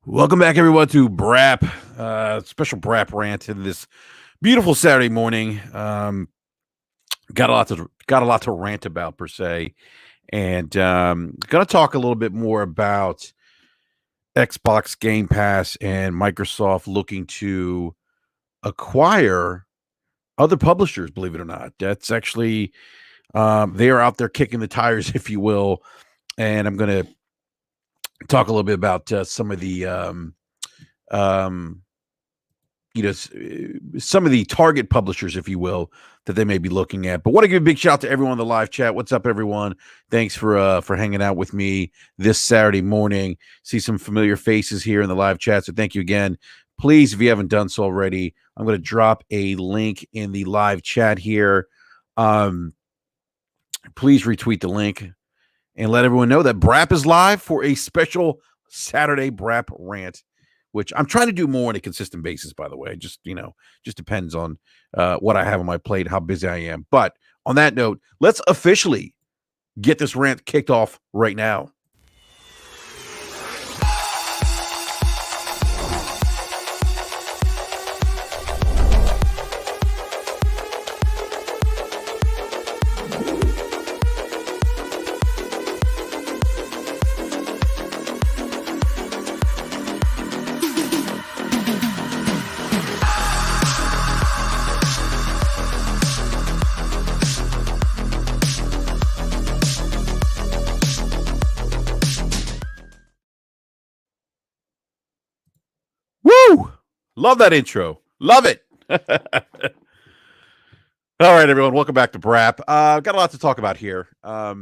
Welcome back, everyone, to BRAP, special BRAP rant in this beautiful Saturday morning. Got a lot to rant about per se, and gonna talk a little bit more about Xbox Game Pass and Microsoft looking to acquire other publishers. Believe it or not, that's actually they are out there kicking the tires, if you will, and I'm gonna talk a little bit about some of the um, some of the target publishers, if you will, that they may be looking at. But want to give a big shout out to everyone in the live chat. What's up, everyone? Thanks for hanging out with me this Saturday morning. See some familiar faces here in the live chat, so thank you again. Please, if you haven't done so already, I'm going to drop a link in the live chat here. Please retweet the link and let everyone know that BRAP is live for a special Saturday BRAP rant, which I'm trying to do more on a consistent basis, by the way. Just depends on what I have on my plate, how busy I am. But on that note, let's officially get this rant kicked off right now. Woo! Love that intro. Love it. All right, everyone. Welcome back to BRAP. Got a lot to talk about here. By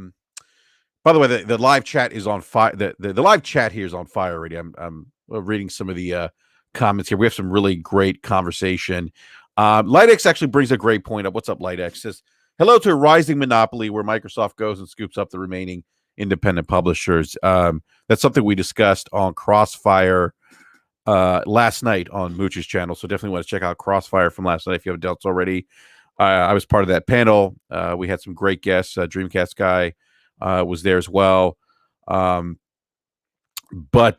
the way, the live chat is on fire. The live chat here is on fire already. I'm reading some of the comments here. We have some really great conversation. LightX actually brings a great point up. What's up, LightX? Says, hello to a rising monopoly where Microsoft goes and scoops up the remaining independent publishers. That's something we discussed on Crossfire last night on Mooch's channel. So definitely want to check out Crossfire from last night if you haven't dealt already. I was part of that panel. We had some great guests. Dreamcast guy was there as well. But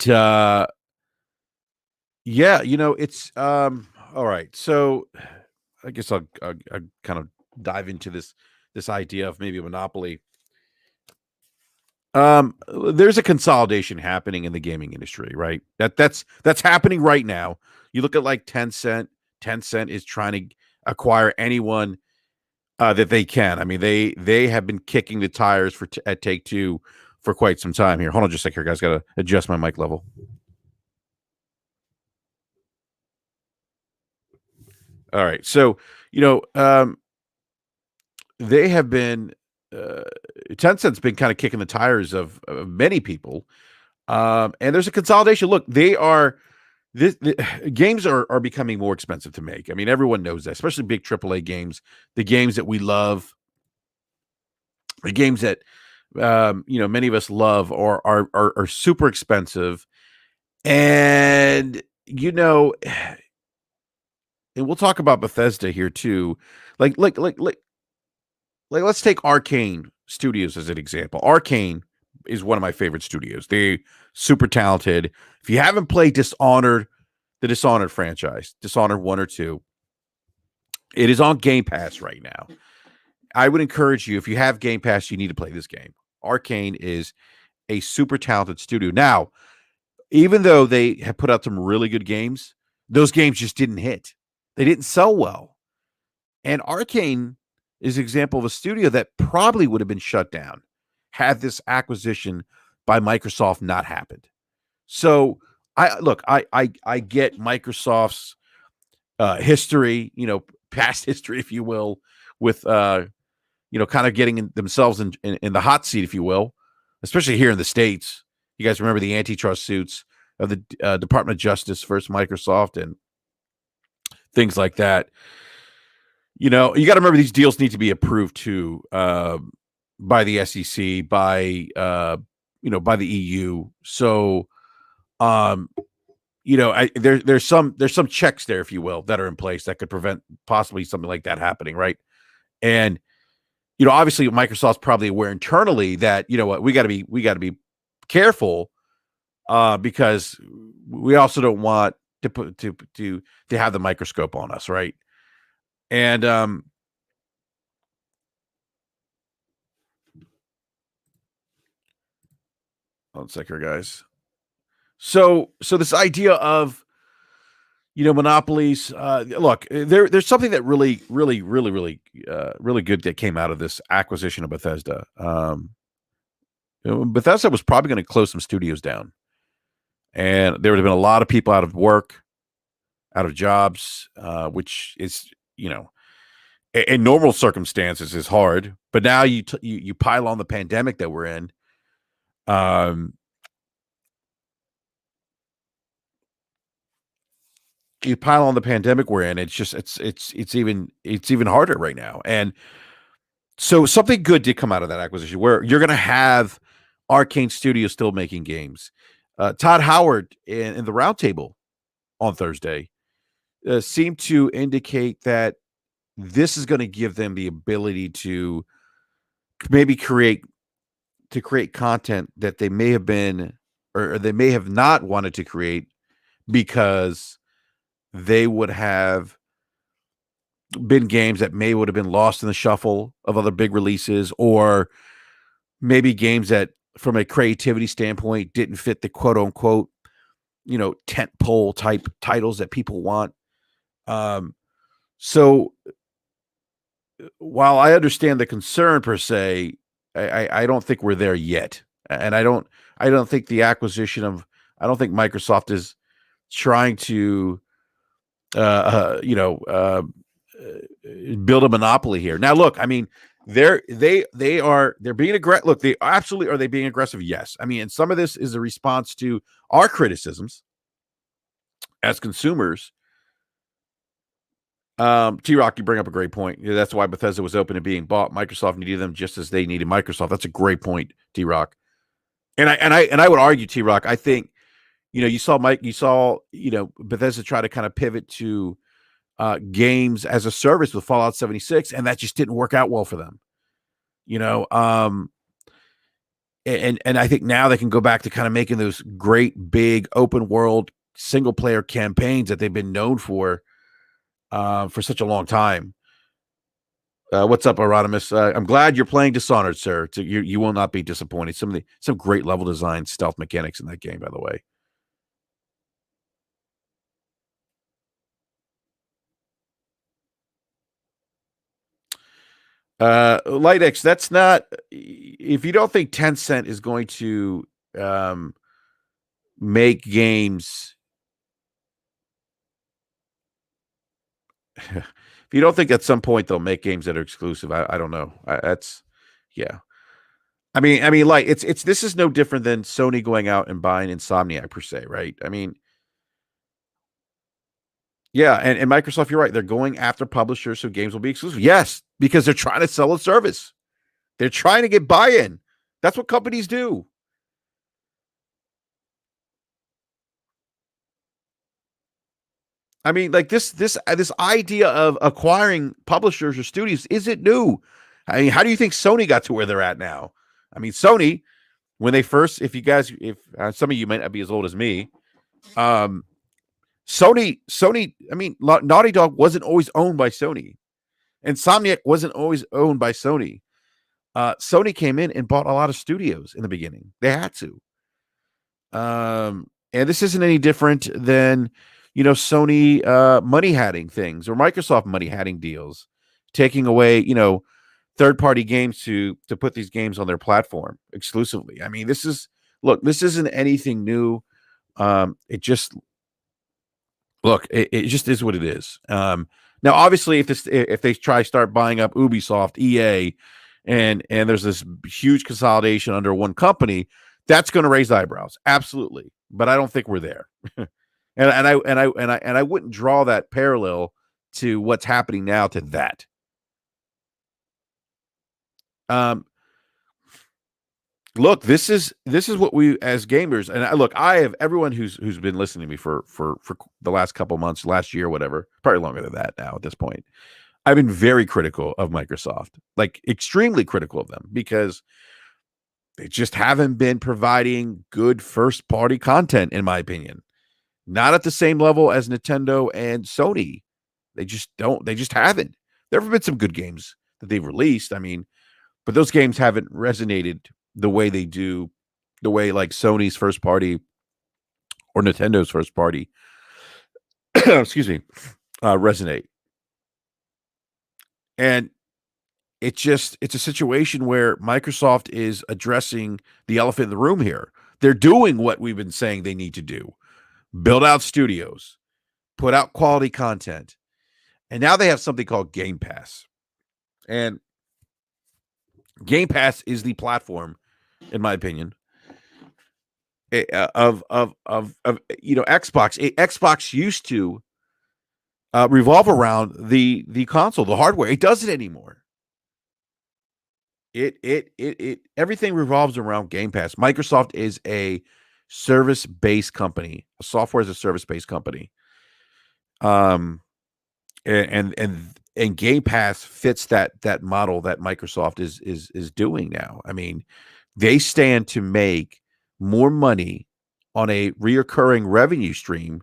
yeah, it's all right. So I guess I'll kind of dive into this idea of maybe a monopoly. There's a consolidation happening in the gaming industry, right? That's happening right now. You look at like Tencent. Tencent is trying to acquire anyone that they can. I mean, they have been kicking the tires at Take-Two for quite some time here. Hold on just a sec here, guys. Got to adjust my mic level. All right. So, they have been Tencent's been kind of kicking the tires of many people. And there's a consolidation. Look, games are becoming more expensive to make. I mean, everyone knows that, especially big AAA games, the games that we love, the games that many of us love are super expensive. And and we'll talk about Bethesda here too. Like let's take Arcane Studios as an example. Arcane is one of my favorite studios. They super talented. If you haven't played Dishonored, the Dishonored franchise, Dishonored 1 or 2, it is on Game Pass right now. I would encourage you, if you have Game Pass, you need to play this game. Arcane is a super talented studio. Now, even though they have put out some really good games, those games just didn't hit. They didn't sell well. And Arcane is an example of a studio that probably would have been shut down had this acquisition by Microsoft not happened. So I get Microsoft's history, past history, if you will, with kind of getting themselves in the hot seat, if you will, especially here in the States. You guys remember the antitrust suits of the Department of Justice versus Microsoft and things like that. You got to remember these deals need to be approved too by the SEC, by by the EU. So, there's some checks there, if you will, that are in place that could prevent possibly something like that happening, right? And obviously Microsoft's probably aware internally that we got to be careful because we also don't want to put to have the microscope on us, right? And one second, guys. So this idea of monopolies. Look, there's something that really good that came out of this acquisition of Bethesda. Bethesda was probably going to close some studios down, and there would have been a lot of people out of work, out of jobs, which is in normal circumstances is hard. But now you pile on the pandemic that we're in. You pile on the pandemic we're in. It's just it's even harder right now. And so something good did come out of that acquisition, where you're going to have Arcane Studios still making games. Todd Howard in the roundtable on Thursday seemed to indicate that this is going to give them the ability to maybe create content that they may have been or they may have not wanted to create because they would have been games that may would have been lost in the shuffle of other big releases, or maybe games that from a creativity standpoint didn't fit the quote unquote tent pole type titles that people want. So while I understand the concern per se, I don't think we're there yet. And I don't think the acquisition of I don't think Microsoft is trying to build a monopoly here. Now look, I mean, they're being aggressive. Look, they absolutely are they being aggressive? Yes. I mean, and some of this is a response to our criticisms as consumers. T-Rock, you bring up a great point. That's why Bethesda was open to being bought. Microsoft needed them just as they needed Microsoft. That's a great point, T-Rock. And I would argue, T-Rock, I think, you saw Bethesda try to kind of pivot to games as a service with Fallout 76, and that just didn't work out well for them. And I think now they can go back to kind of making those great big open world single player campaigns that they've been known for such a long time. What's up, Erodimus? I'm glad you're playing Dishonored, sir. You will not be disappointed. Some great level design, stealth mechanics in that game, by the way. LightX, that's not. If you don't think Tencent is going to make games, if you don't think at some point they'll make games that are exclusive, I don't know. That's yeah. I mean, like it's this is no different than Sony going out and buying Insomniac per se, right? I mean, yeah, and Microsoft, you're right. They're going after publishers so games will be exclusive. Yes, because they're trying to sell a service. They're trying to get buy-in. That's what companies do. I mean, like this idea of acquiring publishers or studios isn't new. I mean, how do you think Sony got to where they're at now? I mean, Sony, when they first, if some of you might not be as old as me, Sony, I mean, Naughty Dog wasn't always owned by Sony. Insomniac wasn't always owned by Sony. Sony came in and bought a lot of studios in the beginning. They had to. And this isn't any different than, Sony money hatting things or Microsoft money hatting deals, taking away, third-party games to put these games on their platform exclusively. I mean, this isn't anything new. It just it just is what it is. Now, obviously, if they start buying up Ubisoft, EA, and there's this huge consolidation under one company, that's going to raise eyebrows, absolutely. But I don't think we're there, and I wouldn't draw that parallel to what's happening now to that. Look, this is what we as gamers, and I have everyone who's been listening to me for the last couple months, last year, whatever, probably longer than that now at this point. I've been very critical of Microsoft, like extremely critical of them, because They just haven't been providing good first party content, in my opinion. Not at the same level as Nintendo and Sony. They just don't. They just haven't. There have been some good games that they've released. I mean, but those games haven't resonated the way they do, the way like Sony's first party or Nintendo's first party, excuse me, resonate. And it's a situation where Microsoft is addressing the elephant in the room here. They're doing what we've been saying they need to do: build out studios, put out quality content, and now they have something called Game Pass. And Game Pass is the platform, in my opinion, of Xbox. Xbox used to revolve around the console, the hardware. It doesn't anymore. It everything revolves around Game Pass. Microsoft is a service-based company, a software as a service-based company. Um and Game Pass fits that model that Microsoft is doing now. I mean, they stand to make more money on a reoccurring revenue stream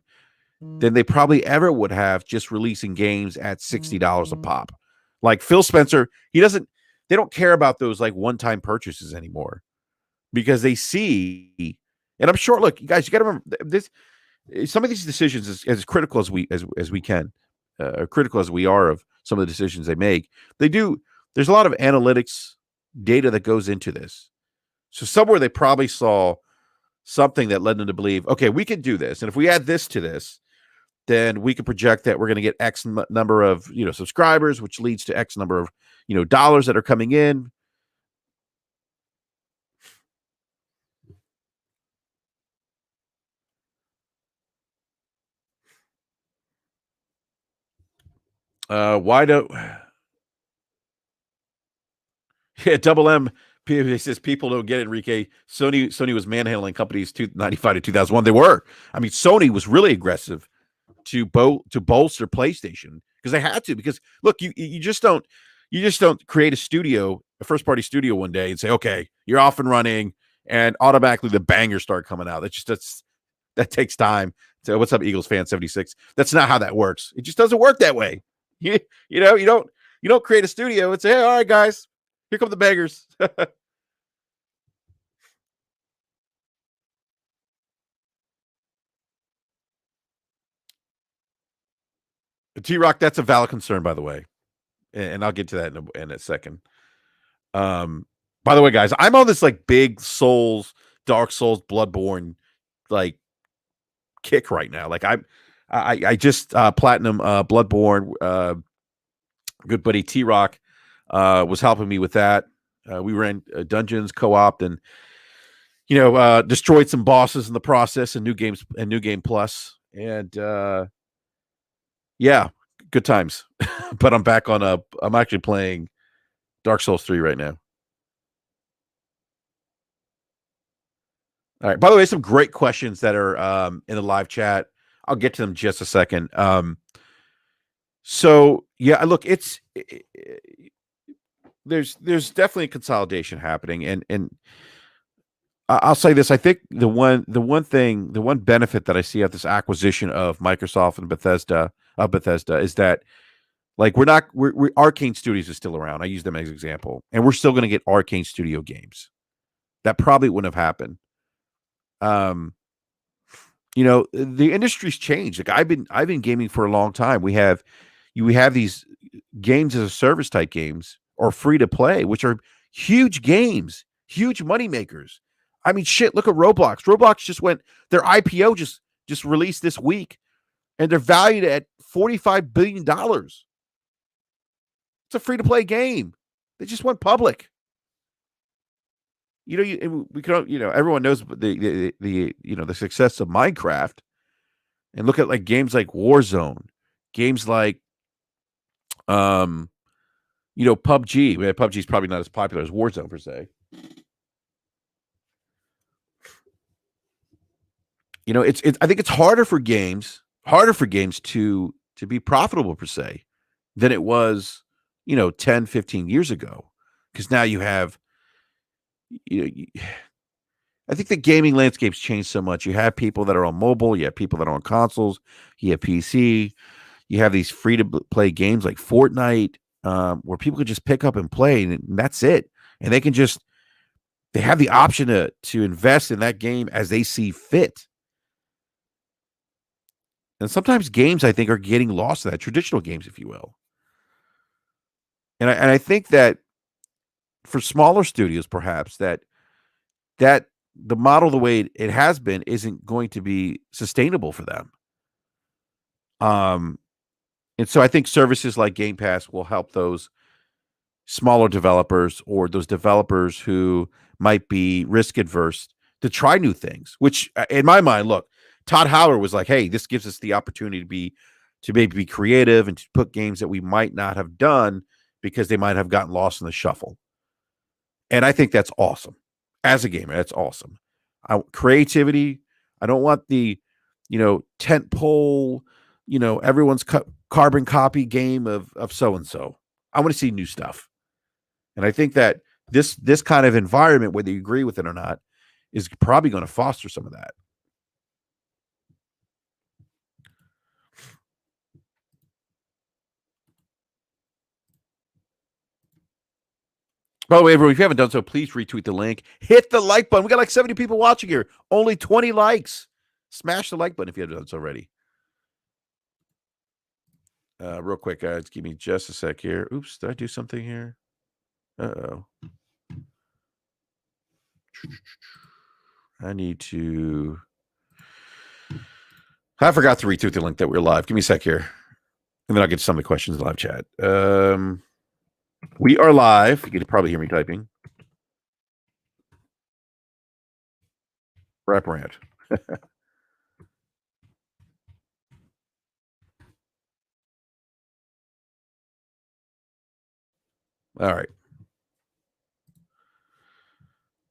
than they probably ever would have just releasing games at $60 a pop. Like Phil Spencer, they don't care about those like one-time purchases anymore because they see, and I'm sure, look, you guys, you got to remember this, some of these decisions, as critical as we can, critical as we are of some of the decisions they make, there's a lot of analytics data that goes into this. So somewhere they probably saw something that led them to believe, okay, we can do this. And if we add this to this, then we can project that we're going to get X number of, subscribers, which leads to X number of, dollars that are coming in. Why don't Yeah, Double M. He says people don't get it, Enrique. Sony was manhandling companies 95 to 2001. They were. I mean, Sony was really aggressive to bolster PlayStation because they had to. Because look, you just don't create a first party studio one day and say, okay, you're off and running, and automatically the bangers start coming out. That takes time. So what's up, Eagles fan 76? That's not how that works. It just doesn't work that way. You don't create a studio and say, hey, all right, guys, here come the bangers. T-Rock, that's a valid concern, by the way. And I'll get to that in a second. By the way, guys, I'm on this like big Dark Souls, Bloodborne, like kick right now. Like I just platinum Bloodborne. Good buddy T-Rock was helping me with that. We ran dungeons co-op and destroyed some bosses in the process and new game plus. And yeah, good times. But I'm back on I'm actually playing Dark Souls 3 right now. All right. By the way, some great questions that are in the live chat. I'll get to them in just a second. So yeah, look, there's definitely a consolidation happening, and I'll say this: I think the one benefit that I see of this acquisition of Microsoft and Bethesda is that, like, we're Arcane Studios is still around. I use them as an example, and we're still going to get Arcane Studio games. That probably wouldn't have happened. The industry's changed. Like I've been gaming for a long time. We have these games as a service type games or free to play, which are huge games, huge money makers. I mean, shit, look at Roblox. Roblox just went, their IPO just released this week, and they're valued at $45 billion. It's a free to play game. They just went public. We can, everyone knows the success of Minecraft, and look at like games like Warzone, games like PUBG. PUBG is probably not as popular as Warzone per se. I think it's harder for games to be profitable per se than it was, 10, 15 years ago. Because now you have I think the gaming landscape's changed so much. You have people that are on mobile, you have people that are on consoles, you have PC, you have these free to play games like Fortnite, where people can just pick up and play, and that's it. And they have the option to invest in that game as they see fit. And sometimes games, I think, are getting lost in that, traditional games, if you will. And I think that for smaller studios, perhaps that the model the way it has been isn't going to be sustainable for them. Um, and so I think services like Game Pass will help those smaller developers or those developers who might be risk adverse to try new things. Which, in my mind, look, Todd Howard was like, "Hey, this gives us the opportunity to maybe be creative and to put games that we might not have done because they might have gotten lost in the shuffle." And I think that's awesome. As a gamer, that's awesome. Creativity. I don't want the, tent pole, everyone's carbon copy game of so and so. I want to see new stuff. And I think that this kind of environment, whether you agree with it or not, is probably going to foster some of that. By the way, everyone, if you haven't done so, please retweet the link. Hit the like button. We got like 70 people watching here. Only 20 likes. Smash the like button if you haven't done so already. Real quick, guys, give me just a sec here. Oops, did I do something here? Uh-oh. I need to. I forgot to retweet the link that we're live. Give me a sec here. And then I'll get to some of the questions in the live chat. We are live. You can probably hear me typing. BRAP rant. All right.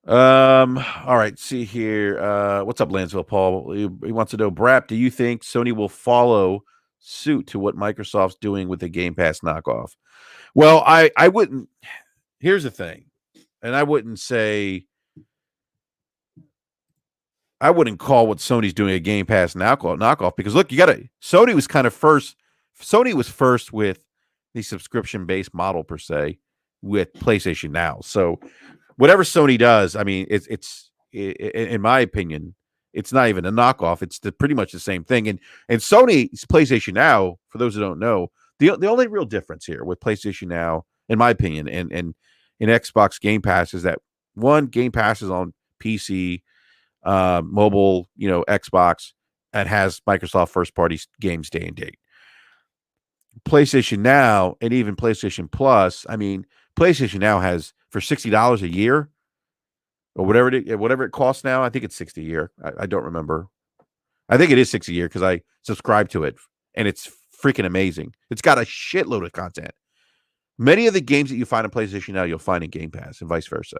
All right. See here. What's up, Lansville Paul? He wants to know, BRAP, do you think Sony will follow suit to what Microsoft's doing with the Game Pass knockoff? Well, I wouldn't. Here's the thing, and I wouldn't call what Sony's doing a Game Pass knockoff because look, Sony was kind of first. Sony was first with the subscription based model per se with PlayStation Now. So whatever Sony does, I mean, in my opinion, it's not even a knockoff. It's pretty much the same thing. And Sony's PlayStation Now, for those who don't know, the only real difference here with PlayStation Now, in my opinion, and in Xbox Game Pass is that one, Game Pass is on PC, mobile, Xbox, and has Microsoft first party games day and date. PlayStation Now and even PlayStation Plus, I mean, PlayStation Now has for $60 a year or whatever it costs now. I think it's 60 a year. I don't remember. I think it is 60 a year because I subscribe to it and it's freaking amazing. It's got a shitload of content. Many of the games that you find on PlayStation Now, you'll find in Game Pass and vice versa.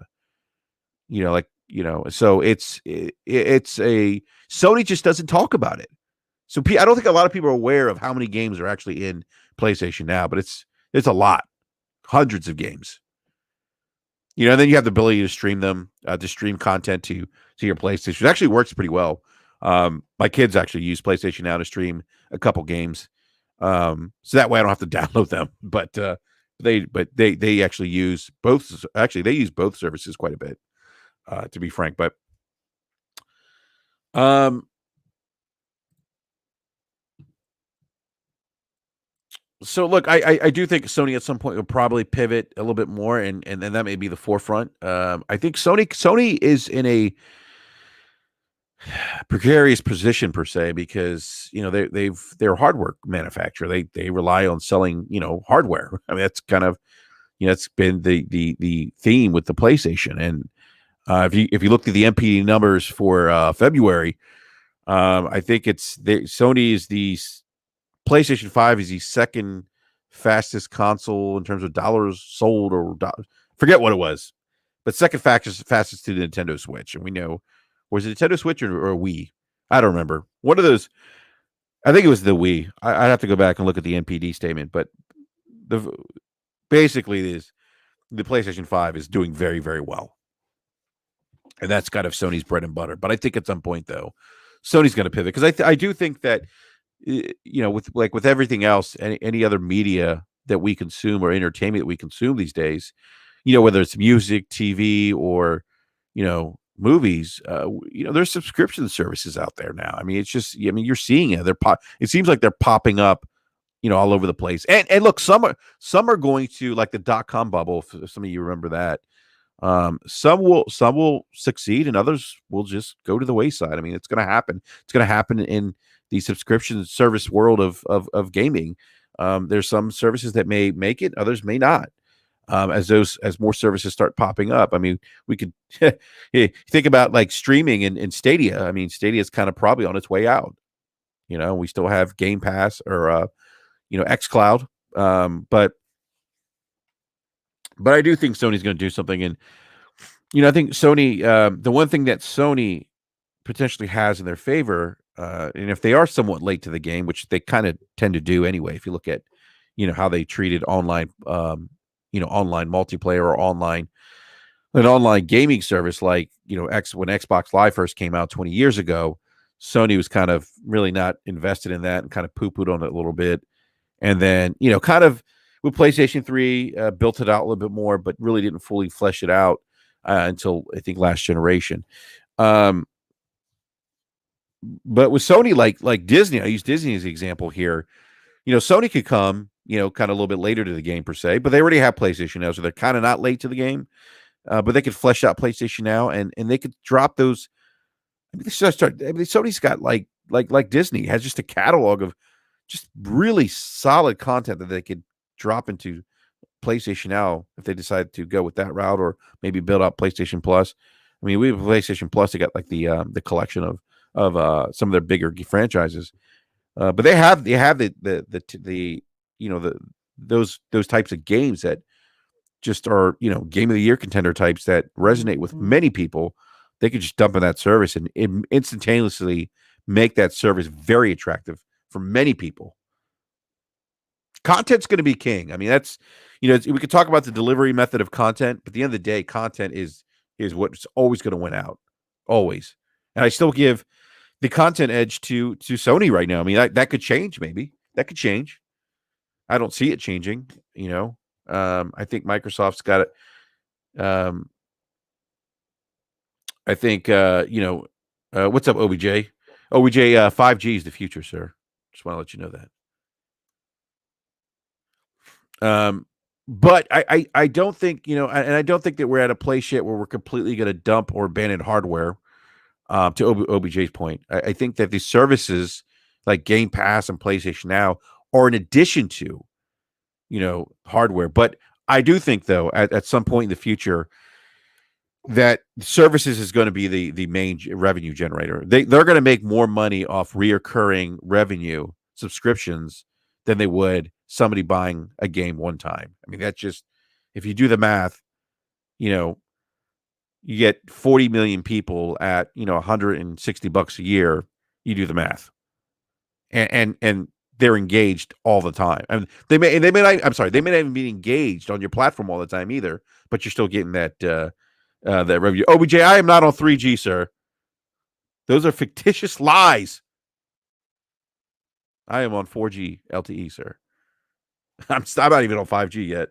So it's a Sony just doesn't talk about it. So I don't think a lot of people are aware of how many games are actually in PlayStation Now, but it's a lot, hundreds of games. And then you have the ability to stream them, to stream content to your PlayStation. It actually works pretty well. My kids actually use PlayStation Now to stream a couple games, so that way I don't have to download them. But they actually use both. Actually, they use both services quite a bit, to be frank. But so look, I do think Sony at some point will probably pivot a little bit more, and that may be the forefront. I think Sony is in a precarious position per se because they're a hardware manufacturer. They rely on selling hardware. I mean that's kind of it's been the theme with the PlayStation. And if you look at the MPD numbers for February, I think Sony is the PlayStation 5 is the second fastest console in terms of dollars sold or forget what it was, but second fastest to the Nintendo Switch. And we know, was it Nintendo Switch or a Wii? I don't remember. One of those. I think it was the Wii. I'd have to go back and look at the NPD statement, but basically is the PlayStation 5 is doing very, very well. and that's kind of Sony's bread and butter. But I think at some point, though, Sony's going to pivot because I do think that with everything else, any other media that we consume or entertainment that we consume these days, whether it's music, TV, or movies, there's subscription services out there now. I mean, it's just, I mean, you're seeing it. It seems like they're popping up, all over the place. And look, some are going to, like the .com bubble. If some of you remember that. Some will succeed, and others will just go to the wayside. I mean, it's going to happen. It's going to happen in the subscription service world of gaming. There's some services that may make it, others may not. As more services start popping up, I mean, we could think about like streaming and Stadia. I mean, Stadia is kind of probably on its way out. We still have Game Pass or xCloud, but I do think Sony's going to do something, and I think Sony. The one thing that Sony potentially has in their favor, and if they are somewhat late to the game, which they kind of tend to do anyway, if you look at how they treated online, online multiplayer or an online gaming service, like when Xbox Live first came out 20 years ago, Sony was kind of really not invested in that and kind of poo-pooed on it a little bit, and then kind of with PlayStation 3 built it out a little bit more, but really didn't fully flesh it out until I think last generation. But with Sony, like Disney, I use Disney as an example here. Sony could come, kind of a little bit later to the game per se, but they already have PlayStation now, so they're kind of not late to the game. But they could flesh out PlayStation now, and they could drop those. I mean, Sony's got like Disney has just a catalog of just really solid content that they could drop into PlayStation now if they decide to go with that route, or maybe build up PlayStation Plus. I mean, we have PlayStation Plus. They got like the collection of some of their bigger franchises, but they have the those types of games that just are game of the year contender types that resonate with many people. They could just dump in that service and instantaneously make that service very attractive for many people. Content's going to be king. I mean, that's we could talk about the delivery method of content, but at the end of the day, content is what's always going to win out, always. And I still give the content edge to Sony right now. I mean, that could change. Maybe that could change. I don't see it changing. I think Microsoft's got it. I think what's up, OBJ? OBJ, 5G is the future, sir. Just want to let you know that. But I don't think, and I don't think that we're at a place yet where we're completely going to dump or abandon hardware. To OBJ's point, I think that these services like Game Pass and PlayStation Now are in addition to, hardware. But I do think, though, at some point in the future, that services is going to be the main revenue generator. They're going to make more money off reoccurring revenue subscriptions than they would somebody buying a game one time. I mean, that's just, if you do the math, you get 40 million people at $160 a year. You do the math, and they're engaged all the time. I mean, they may not. I'm sorry, they may not even be engaged on your platform all the time either. But you're still getting that revenue. OBJ, I am not on 3G, sir. Those are fictitious lies. I am on 4G LTE, sir. I'm not even on 5G yet.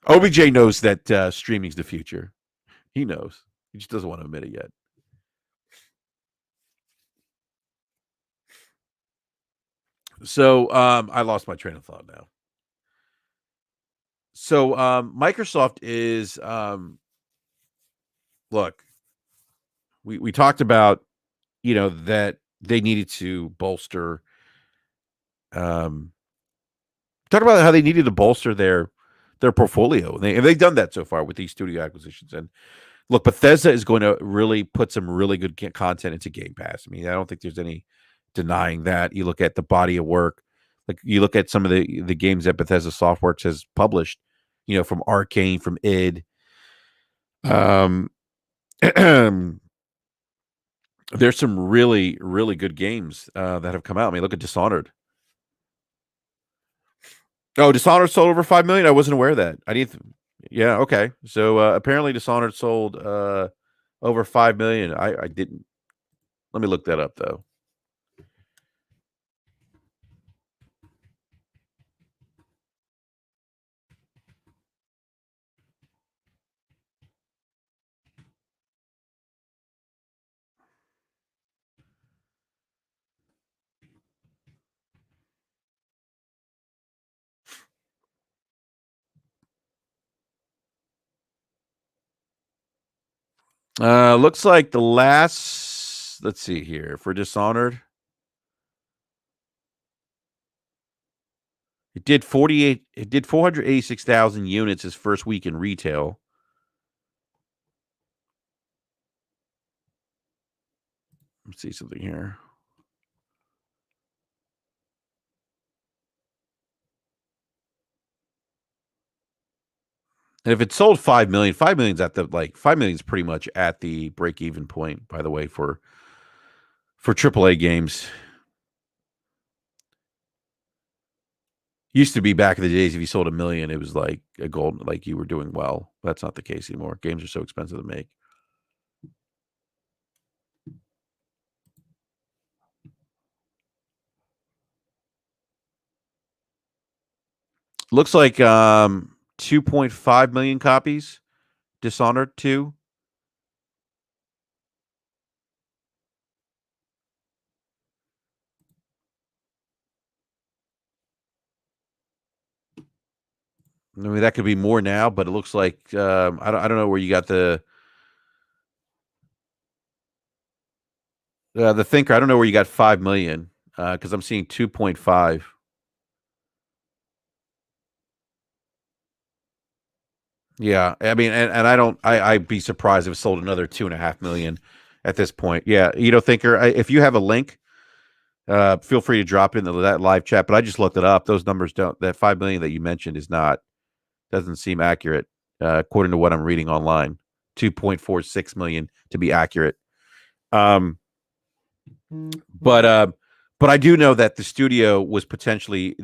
OBJ knows that streaming's the future. He knows. He just doesn't want to admit it yet. So I lost my train of thought now. So Microsoft is look, we talked about that they needed to bolster talk about how they needed to bolster their portfolio. And they've done that so far with these studio acquisitions. And look, Bethesda is going to really put some really good content into Game Pass. I mean, I don't think there's any denying that. You look at the body of work, like you look at some of the games that Bethesda Softworks has published, from Arcane, from id. There's some really, really good games that have come out. I mean, look at Dishonored. Oh, Dishonored sold over 5 million. I wasn't aware of that. I didn't. Yeah. Okay. So apparently, Dishonored sold over 5 million. I didn't. Let me look that up though. Looks like the last. Let's see here for Dishonored. It did 48. It did 486,000 units his first week in retail. Let's see something here. And if it sold 5 million, 5 million's at the 5 million's pretty much at the break even point. By the way, for AAA games, used to be back in the days if you sold 1 million, it was like a gold, like you were doing well. That's not the case anymore. Games are so expensive to make. Looks like 2.5 million copies. Dishonored 2. I mean, that could be more now, but it looks like I don't know where you got the thinker. I don't know where you got 5 million because I'm seeing 2.5. Yeah, I mean, and I don't. I'd be surprised if it sold another 2.5 million at this point. Yeah, thinker. If you have a link, feel free to drop in that live chat. But I just looked it up. Those numbers don't. That 5 million that you mentioned doesn't seem accurate according to what I'm reading online. 2.46 million to be accurate. Um, but I do know that the studio was potentially.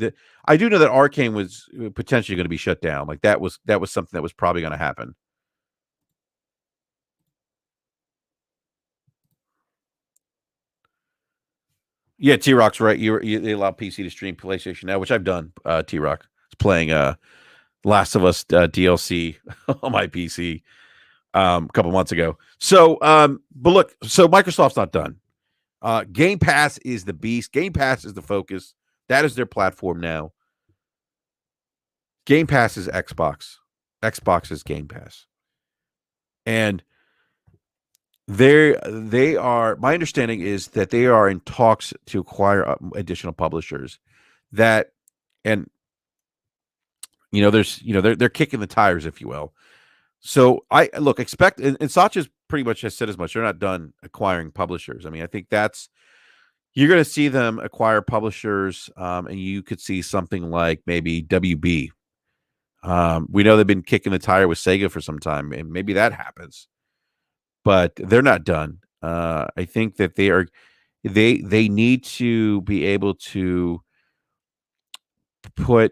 I do know that Arcane was potentially going to be shut down. Like that was something that was probably going to happen. Yeah, T Rock's right. They allow PC to stream PlayStation now, which I've done. T Rock is playing Last of Us DLC on my PC a couple months ago. So, but look, so Microsoft's not done. Game Pass is the beast. Game Pass is the focus. That is their platform now. Game Pass is Xbox. Xbox is Game Pass, and they are. My understanding is that they are in talks to acquire additional publishers. That and there's they're kicking the tires, if you will. So I look expect and Satya's pretty much has said as much. They're not done acquiring publishers. I mean, I think that's you're going to see them acquire publishers, and you could see something like maybe WB. We know they've been kicking the tire with Sega for some time, and maybe that happens, but they're not done. I think that they need to be able to put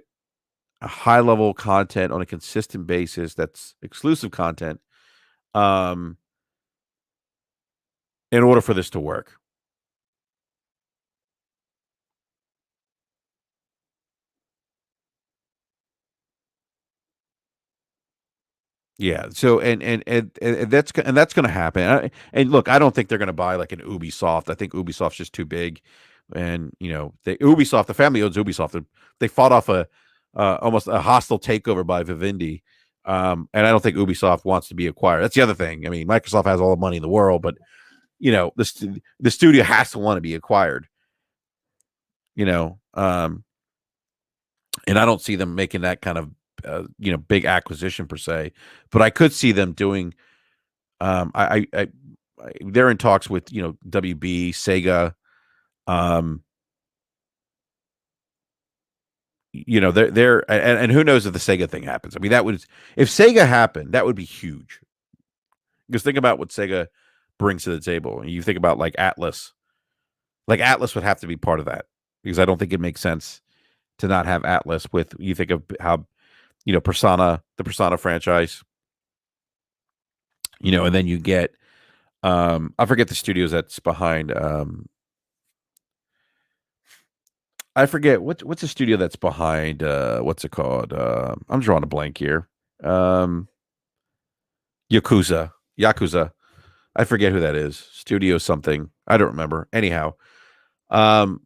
a high level content on a consistent basis that's exclusive content um, in order for this to work. Yeah. So and that's going to happen. And look, I don't think they're going to buy like an Ubisoft. I think Ubisoft's just too big. And the family owns Ubisoft. They fought off a almost a hostile takeover by Vivendi. And I don't think Ubisoft wants to be acquired. That's the other thing. I mean, Microsoft has all the money in the world, but the studio has to want to be acquired. You know, and I don't see them making that kind of big acquisition per se, but I could see them doing. They're in talks with WB, Sega. Um, they're and who knows if the Sega thing happens. I mean, if Sega happened, that would be huge. Because think about what Sega brings to the table. And you think about like Atlas would have to be part of that because I don't think it makes sense to not have Atlas with you think of how Persona, the Persona franchise, and then you get I forget the studios that's behind I forget what's the studio that's behind what's it called? I'm drawing a blank here. Um Yakuza. I forget who that is. Studio something. I don't remember. Anyhow, um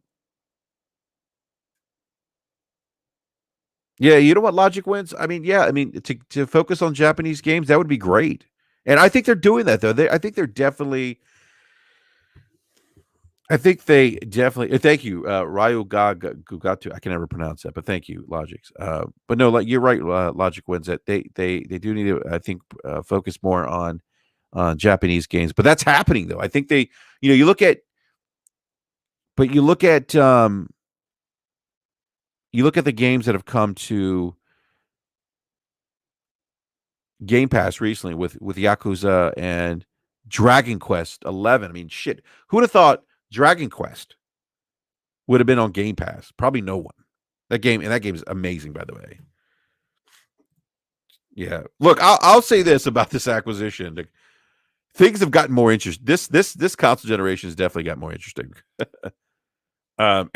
yeah, you know what Logic wins? I mean, yeah, I mean to focus on Japanese games, that would be great. And I think they're doing that though. I think they're definitely I think they definitely thank you, Ryu Gugatu. I can never pronounce that, but thank you, Logics. But no, like you're right, Logic wins that they do need to, I think, focus more on Japanese games. But that's happening though. I think they, you look at, but you look at the games that have come to Game Pass recently with Yakuza and Dragon Quest 11. I mean, shit, who would have thought Dragon Quest would have been on Game Pass? Probably no one. That game is amazing, by the way. Yeah. Look, I'll say this about this acquisition. Things have gotten more interesting. This console generation has definitely got more interesting. And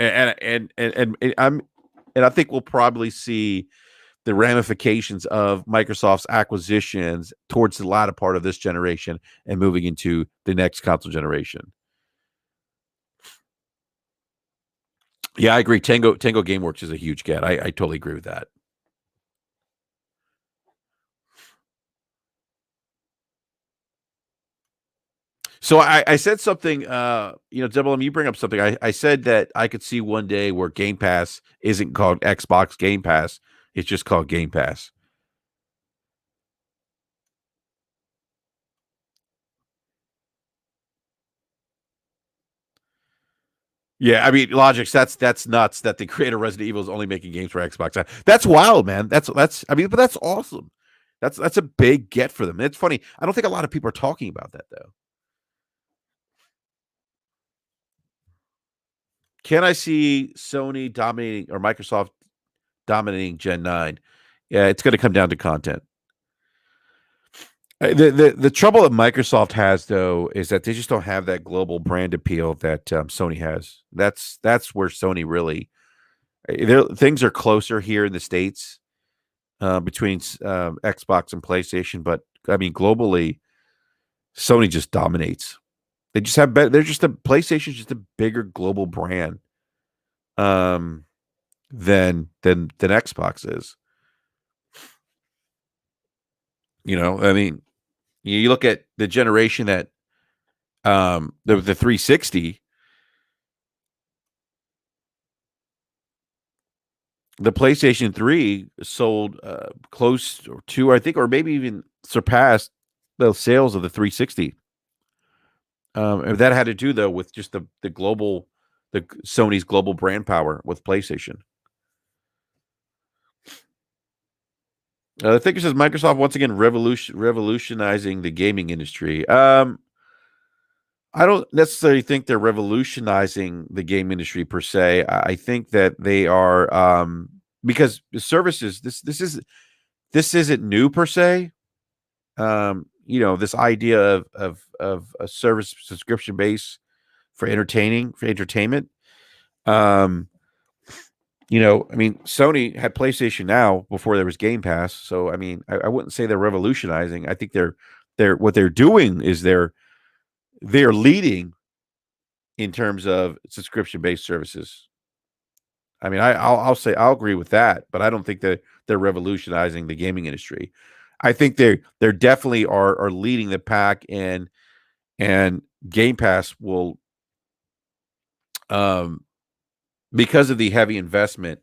I think we'll probably see the ramifications of Microsoft's acquisitions towards the latter part of this generation and moving into the next console generation. Yeah, I agree. Tango GameWorks is a huge get. I totally agree with that. So I said something, Double M, you bring up something. I said that I could see one day where Game Pass isn't called Xbox Game Pass. It's just called Game Pass. Yeah, I mean, Logix, that's nuts that the creator of Resident Evil is only making games for Xbox. That's wild, man. I mean, but that's awesome. That's a big get for them. It's funny. I don't think a lot of people are talking about that though. Can I see Sony dominating or Microsoft dominating Gen 9? Yeah, it's going to come down to content. The trouble that Microsoft has though is that they just don't have that global brand appeal that Sony has. That's where Sony really things are closer here in the States between Xbox and PlayStation, but I mean globally, Sony just dominates. They just have better. They're just a PlayStation's just a bigger global brand um, than Xbox is. I mean, you look at the generation that the 360, the PlayStation 3 sold close to, I think, or maybe even surpassed the sales of the 360. And that had to do though with just the global, the Sony's global brand power with PlayStation. The thinker says Microsoft once again revolutionizing the gaming industry. I don't necessarily think they're revolutionizing the game industry per se. I think that they are because the services this isn't new per se. This idea of a service subscription base for entertainment. Um, I mean, Sony had PlayStation Now before there was Game Pass, so I mean, I wouldn't say they're revolutionizing. I think they're what they're doing is they're leading in terms of subscription based services. I mean, I'll say I'll agree with that, but I don't think that they're revolutionizing the gaming industry. I think they're definitely are leading the pack, and Game Pass will um because of the heavy investment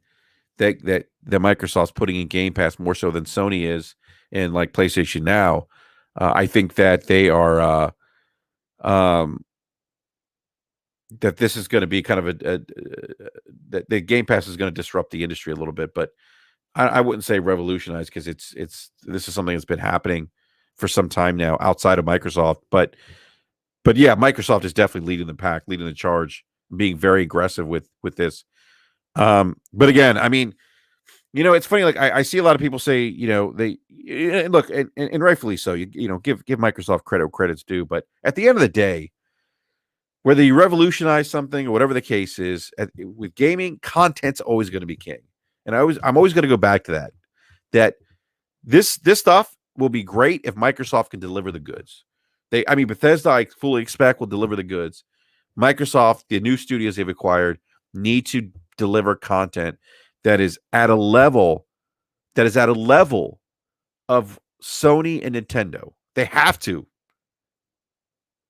that Microsoft's putting in Game Pass more so than Sony is in like PlayStation Now. I think that they are that this is going to be kind of that the Game Pass is going to disrupt the industry a little bit, but I wouldn't say revolutionize because this is something that's been happening for some time now outside of Microsoft, but yeah, Microsoft is definitely leading the pack, leading the charge, being very aggressive with this. But again, I mean, It's funny. Like I see a lot of people say, they look, and rightfully so. Give Microsoft credit where credit's due. But at the end of the day, whether you revolutionize something or whatever the case is, with gaming, content's always going to be king. And I'm always going to go back to that. That this stuff will be great if Microsoft can deliver the goods. Bethesda, I fully expect, will deliver the goods. Microsoft, the new studios they've acquired, need to deliver content that is at a level of Sony and Nintendo. They have to.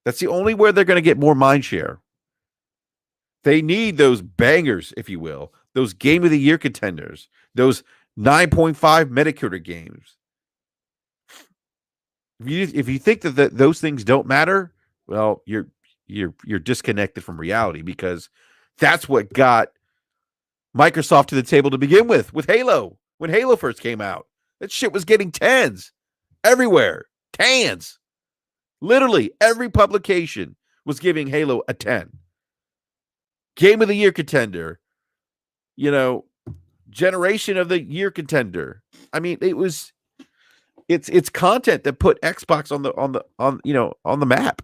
That's the only way they're going to get more mind share. They need those bangers, if you will, those Game of the Year contenders, those 9.5 Metacritic games. If you think that those things don't matter, well, you're disconnected from reality, because that's what got Microsoft to the table to begin with Halo. When Halo first came out, that shit was getting 10s everywhere. 10s. Literally every publication was giving Halo a 10. Game of the Year contender. Generation of the Year contender. It's content that put Xbox on the map.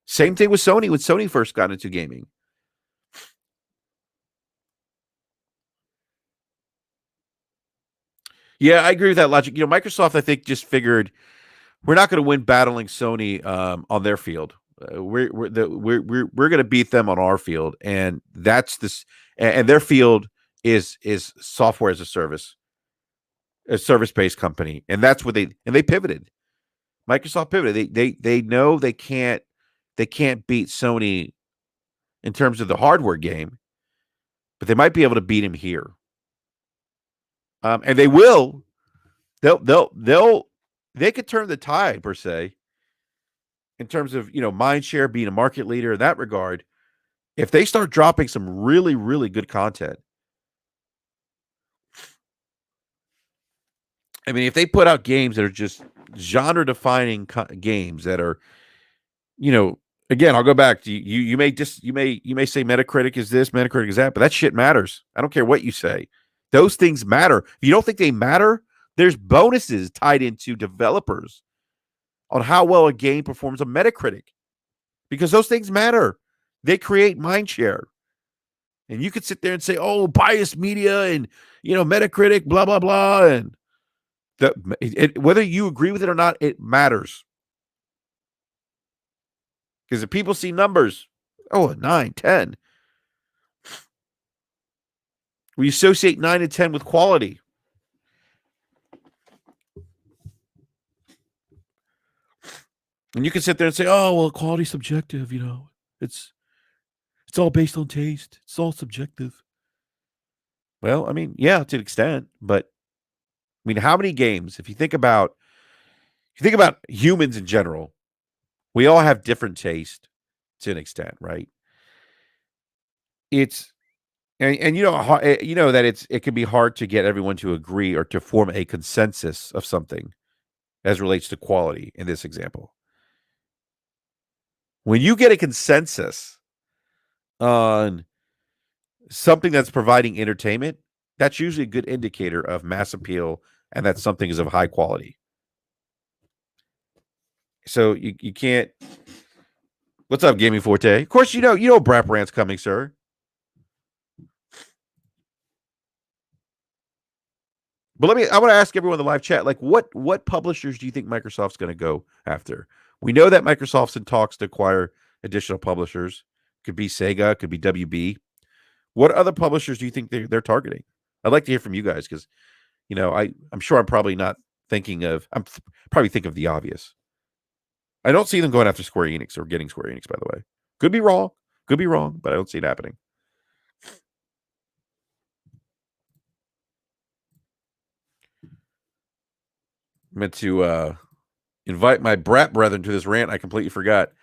Same thing with Sony when Sony first got into gaming. Yeah, I agree with that logic. Microsoft, I think, just figured we're not going to win battling Sony on their field. We're going to beat them on our field, and that's this. And their field is software as a service based company, and that's what they pivoted. Microsoft pivoted. They know they can't beat Sony in terms of the hardware game, but they might be able to beat him here. And they will. They could turn the tide, per se, in terms of mind share, being a market leader in that regard. If they start dropping some really, really good content, if they put out games that are just genre defining games that are, again, I'll go back to you. You may say Metacritic is this, Metacritic is that, but that shit matters. I don't care what you say. Those things matter. If you don't think they matter, there's bonuses tied into developers on how well a game performs on Metacritic, because those things matter. They create mind share. And you could sit there and say, oh, biased media and, Metacritic, blah, blah, blah. And whether you agree with it or not, it matters. Because if people see numbers, a 9, 10, we associate 9 and 10 with quality. And you can sit there and say, oh, well, quality's subjective, It's all based on taste. It's all subjective. Well, yeah, to an extent, but how many games, if you think about humans in general, we all have different taste to an extent, right? It's and that it can be hard to get everyone to agree or to form a consensus of something as relates to quality in this example. When you get a consensus on something that's providing entertainment, that's usually a good indicator of mass appeal and that something is of high quality. So you can't. What's up, Gaming Forte? Of course, BRAP rant's coming, sir. But I want to ask everyone in the live chat, like, what publishers do you think Microsoft's going to go after? We know that Microsoft's in talks to acquire additional publishers. Could be Sega, could be WB. What other publishers do you think they're targeting? I'd like to hear from you guys, because, I'm sure I'm probably not thinking of. Probably think of the obvious. I don't see them going after Square Enix or getting Square Enix, by the way. Could be wrong, but I don't see it happening. I meant to invite my BRAP brethren to this rant. I completely forgot.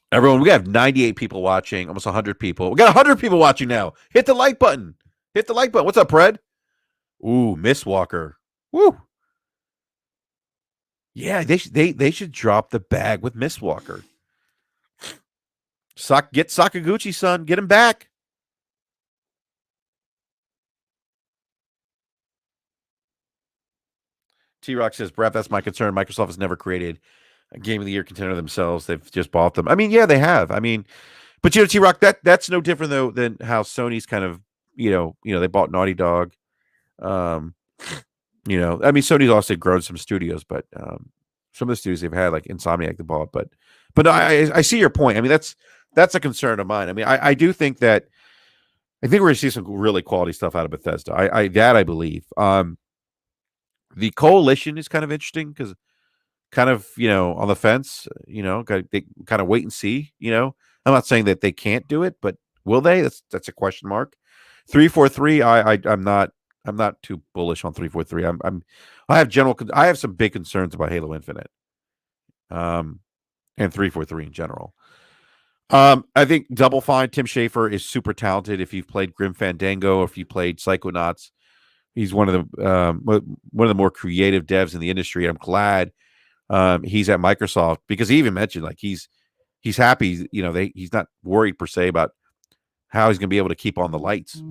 Everyone, we have 98 people watching, almost 100 people. We got 100 people watching now. Hit the like button. What's up, Pred? Ooh, Miss Walker. Woo. Yeah, they should drop the bag with Mistwalker. Get Sakaguchi, son. Get him back. T Rock says, Brap, that's my concern. Microsoft has never created a game of the year contender themselves. They've just bought them. I mean, yeah, they have. I mean, but T Rock, that's no different though than how Sony's kind of, they bought Naughty Dog. Um, I mean, Sony's also grown some studios, but some of the studios they've had, like Insomniac, they bought. But no, I see your point. I mean, that's a concern of mine. I mean, I do think that I think we're going to see some really quality stuff out of Bethesda. I believe. The coalition is kind of interesting because kind of on the fence. They kind of wait and see. I'm not saying that they can't do it, but will they? That's a question mark. 343. I'm not too bullish on 343. I have some big concerns about Halo Infinite, and 343 in general. I think Double Fine Tim Schafer is super talented. If you've played Grim Fandango, or if you played Psychonauts, he's one of the more creative devs in the industry. I'm glad he's at Microsoft because he even mentioned like he's happy. He's not worried per se about how he's going to be able to keep on the lights.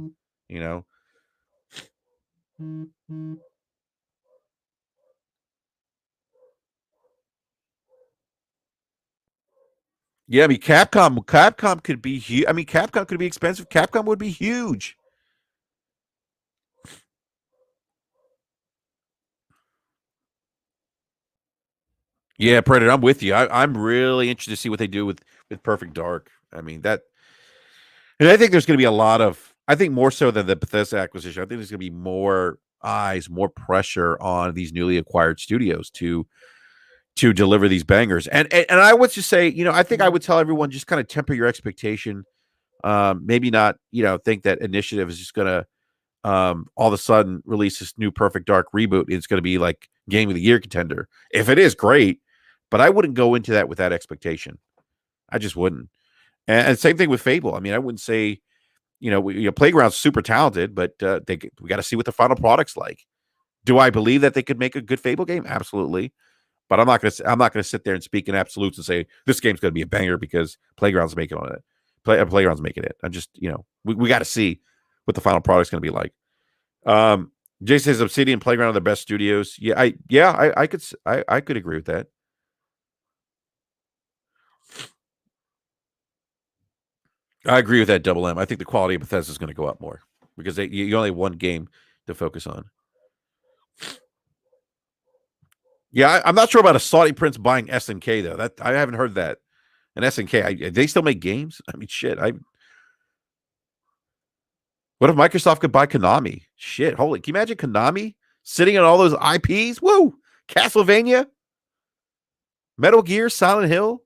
Yeah, I mean Capcom could be huge. I mean Capcom could be expensive. Capcom would be huge. Yeah, Predator, I'm with you. I'm really interested to see what they do with Perfect Dark. I mean that, and I think there's going to be a lot of. I think more so than the Bethesda acquisition. I think there's going to be more eyes, more pressure on these newly acquired studios to deliver these bangers. And I would just say, I think I would tell everyone just kind of temper your expectation. Maybe not, think that Initiative is just going to all of a sudden release this new Perfect Dark reboot. It's going to be like Game of the Year contender. If it is, great, but I wouldn't go into that with that expectation. I just wouldn't. And same thing with Fable. I mean, I wouldn't say, Playground's super talented, but we got to see what the final product's like. Do I believe that they could make a good Fable game? Absolutely. But I'm not gonna sit there and speak in absolutes and say this game's gonna be a banger because Playground's making on it. Playground's making it. I'm just we got to see what the final product's gonna be like. Jay says Obsidian Playground are the best studios. I could agree with that. I agree with that. Double M. I think the quality of Bethesda is going to go up more because you only have one game to focus on. Yeah, I'm not sure about a Saudi prince buying SNK though. That I haven't heard that. And SNK, they still make games. I mean, shit. What if Microsoft could buy Konami? Shit, holy! Can you imagine Konami sitting on all those IPs? Woo! Castlevania, Metal Gear, Silent Hill.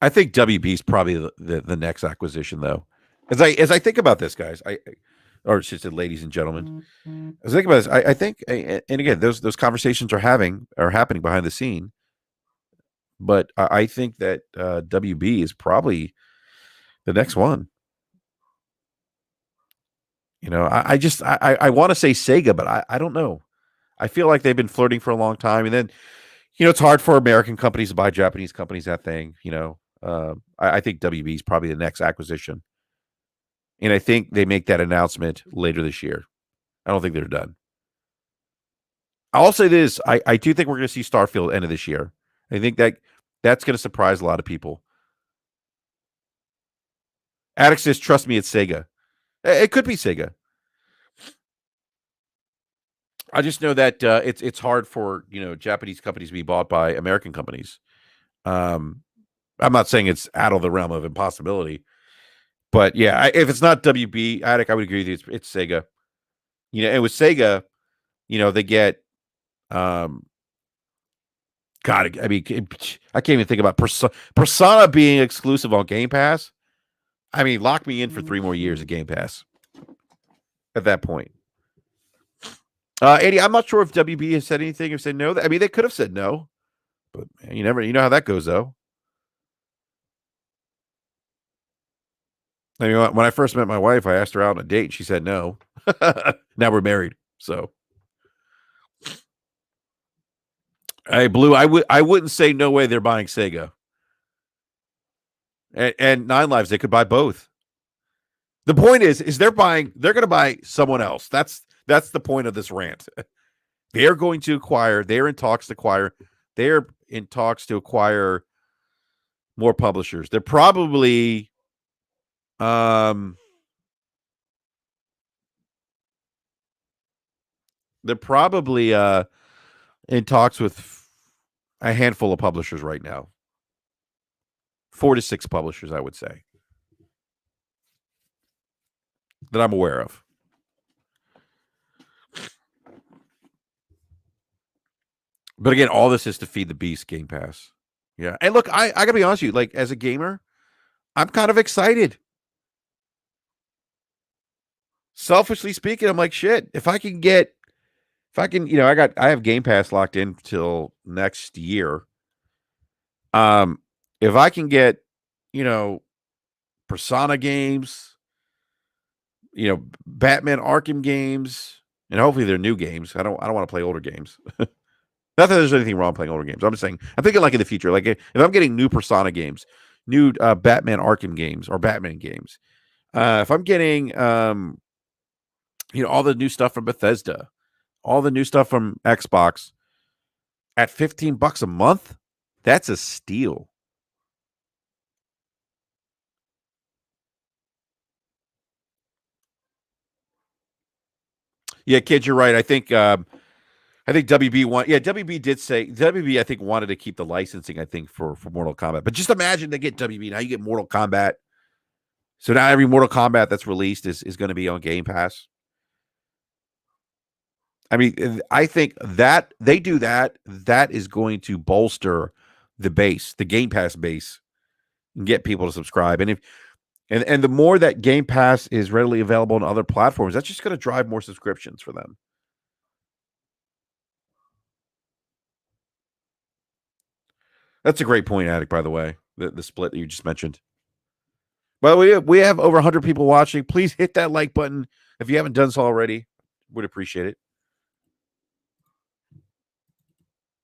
I think WB is probably the next acquisition, though. As I think about this, guys, or should say, ladies and gentlemen, as I think about this, I think, and again, those conversations are happening behind the scene, but I think that WB is probably the next one. I want to say Sega, but I don't know. I feel like they've been flirting for a long time, and then it's hard for American companies to buy Japanese companies. That thing, I think WB is probably the next acquisition, and I think they make that announcement later this year. I don't think they're done. I'll say this: I do think we're going to see Starfield end of this year. I think that's going to surprise a lot of people. Addict says, "Trust me, it's Sega." It could be Sega. I just know that it's hard for Japanese companies to be bought by American companies. Um, I'm not saying it's out of the realm of impossibility, but yeah, if it's not WB Attic, I would agree with you. It's Sega. And with Sega, they get God. I mean, I can't even think about Persona being exclusive on Game Pass. I mean, lock me in for 3 more years of Game Pass. At that point, Andy, I'm not sure if WB has said anything or said no. I mean, they could have said no, but man, you know how that goes, though. I mean, when I first met my wife, I asked her out on a date, and she said no. Now we're married, so hey, Blue, I wouldn't say no way they're buying Sega and Nine Lives. They could buy both. The point is they're going to buy someone else. That's the point of this rant. They're going to acquire. They're in talks to acquire. They're in talks to acquire more publishers. Um they're probably in talks with a handful of publishers right now. 4 to 6 publishers, I would say, that I'm aware of. But again, all this is to feed the beast, Game Pass. Yeah. And look, I gotta be honest with you, like as a gamer, I'm kind of excited. Selfishly speaking, I'm like, shit, if I can, I have Game Pass locked in till next year. If I can get, you know, Persona games, Batman Arkham games, and hopefully they're new games. I don't want to play older games. Not that there's anything wrong playing older games. I'm just saying, I'm thinking like in the future, like if I'm getting new Persona games, new Batman Arkham games or Batman games, if I'm getting, all the new stuff from Bethesda, all the new stuff from Xbox at $15 a month, that's a steal. Yeah, kid, you're right. I think WB did say WB. I think wanted to keep the licensing. I think for Mortal Kombat, but just imagine they get WB now. You get Mortal Kombat. So now every Mortal Kombat that's released is going to be on Game Pass. I mean, I think that they do that. That is going to bolster the base, the Game Pass base, and get people to subscribe. And the more that Game Pass is readily available on other platforms, that's just going to drive more subscriptions for them. That's a great point, Attic. By the way, the split that you just mentioned. Well, we have over 100 people watching. Please hit that like button if you haven't done so already. Would appreciate it.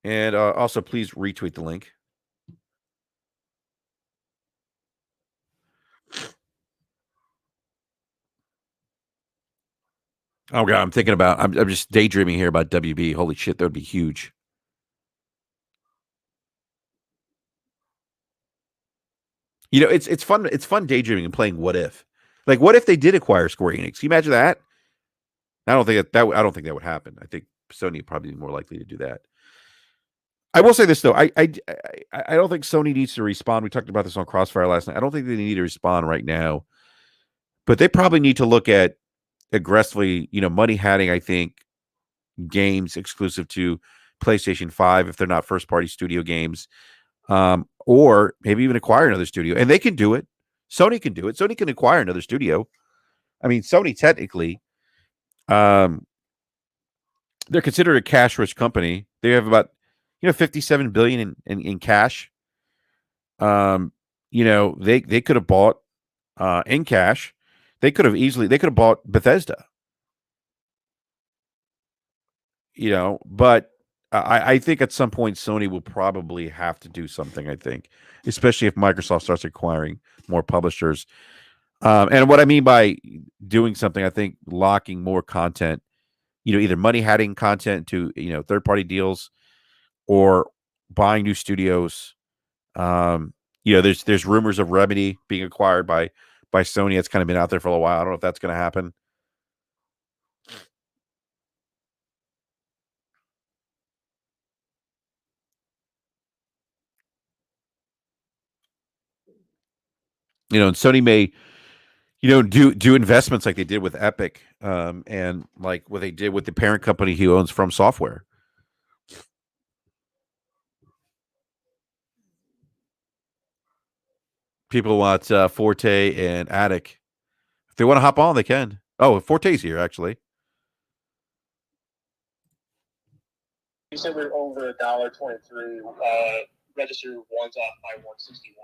And also, please retweet the link. Oh god, I'm just daydreaming here about WB. Holy shit, that would be huge. It's fun. It's fun daydreaming and playing what if. Like, what if they did acquire Square Enix? Can you imagine that? I don't think that would happen. I think Sony would probably be more likely to do that. I will say this though. I don't think Sony needs to respond. We talked about this on Crossfire last night. I don't think they need to respond right now, but they probably need to look at aggressively, money hatting. I think games exclusive to PlayStation 5 if they're not first party studio games, or maybe even acquire another studio. And they can do it. Sony can do it. Sony can acquire another studio. I mean, Sony technically, um, they're considered a cash rich company. They have about 57 billion in cash. They could have bought in cash. They could have bought Bethesda. But I think at some point Sony will probably have to do something. I think, especially if Microsoft starts acquiring more publishers. And what I mean by doing something, I think locking more content, either money hatting content to third party deals or buying new studios. There's rumors of Remedy being acquired by Sony. It's kind of been out there for a while. I don't know if that's going to happen. And Sony may do investments like they did with Epic, and like what they did with the parent company who owns From Software. People want Forte and Attic. If they want to hop on, they can. Oh, Forte's here actually. You said we're over $1.23. Register one's off by 161.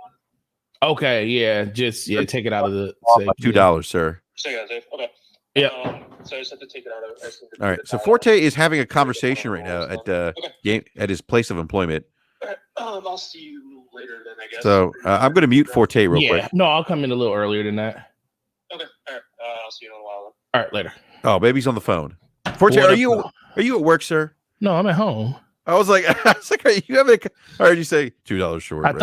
Okay, yeah, just take it out of the safe. $2, sir. Okay. Yeah. So I just have to take it out of. All right. So Forte is having a conversation right now at his place of employment. Okay. I'll see you later then, I guess. So I'm going to mute Forte real quick. No, I'll come in a little earlier than that. Okay. All right. I'll see you in a while. All right, later. Oh, baby's on the phone. Forte, are you at work, sir? No, I'm at home. I was like, are you having? I heard you say $2 short. I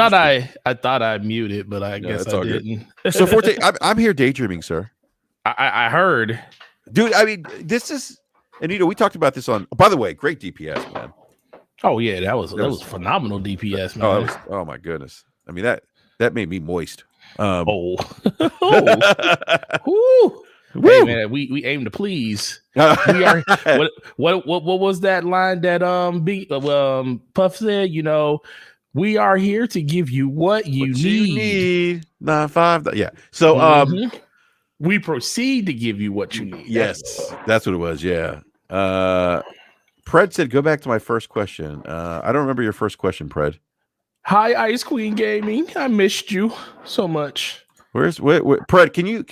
thought I muted, but I guess I didn't. So Forte, I'm here daydreaming, sir. I heard, dude. I mean, this is, and we talked about this on. By the way, great DPS, man. Oh yeah, that was phenomenal DPS, man. Oh my goodness. I mean that made me moist. Woo. Hey man, we aim to please. We are, what was that line that Puff said? We are here to give you what you need. 9-5. Yeah. So we proceed to give you what you need. Yes, that's what it was. Yeah. Pred said, "Go back to my first question." I don't remember your first question, Pred. Hi, Ice Queen Gaming. I missed you so much. Where's Pred? Can you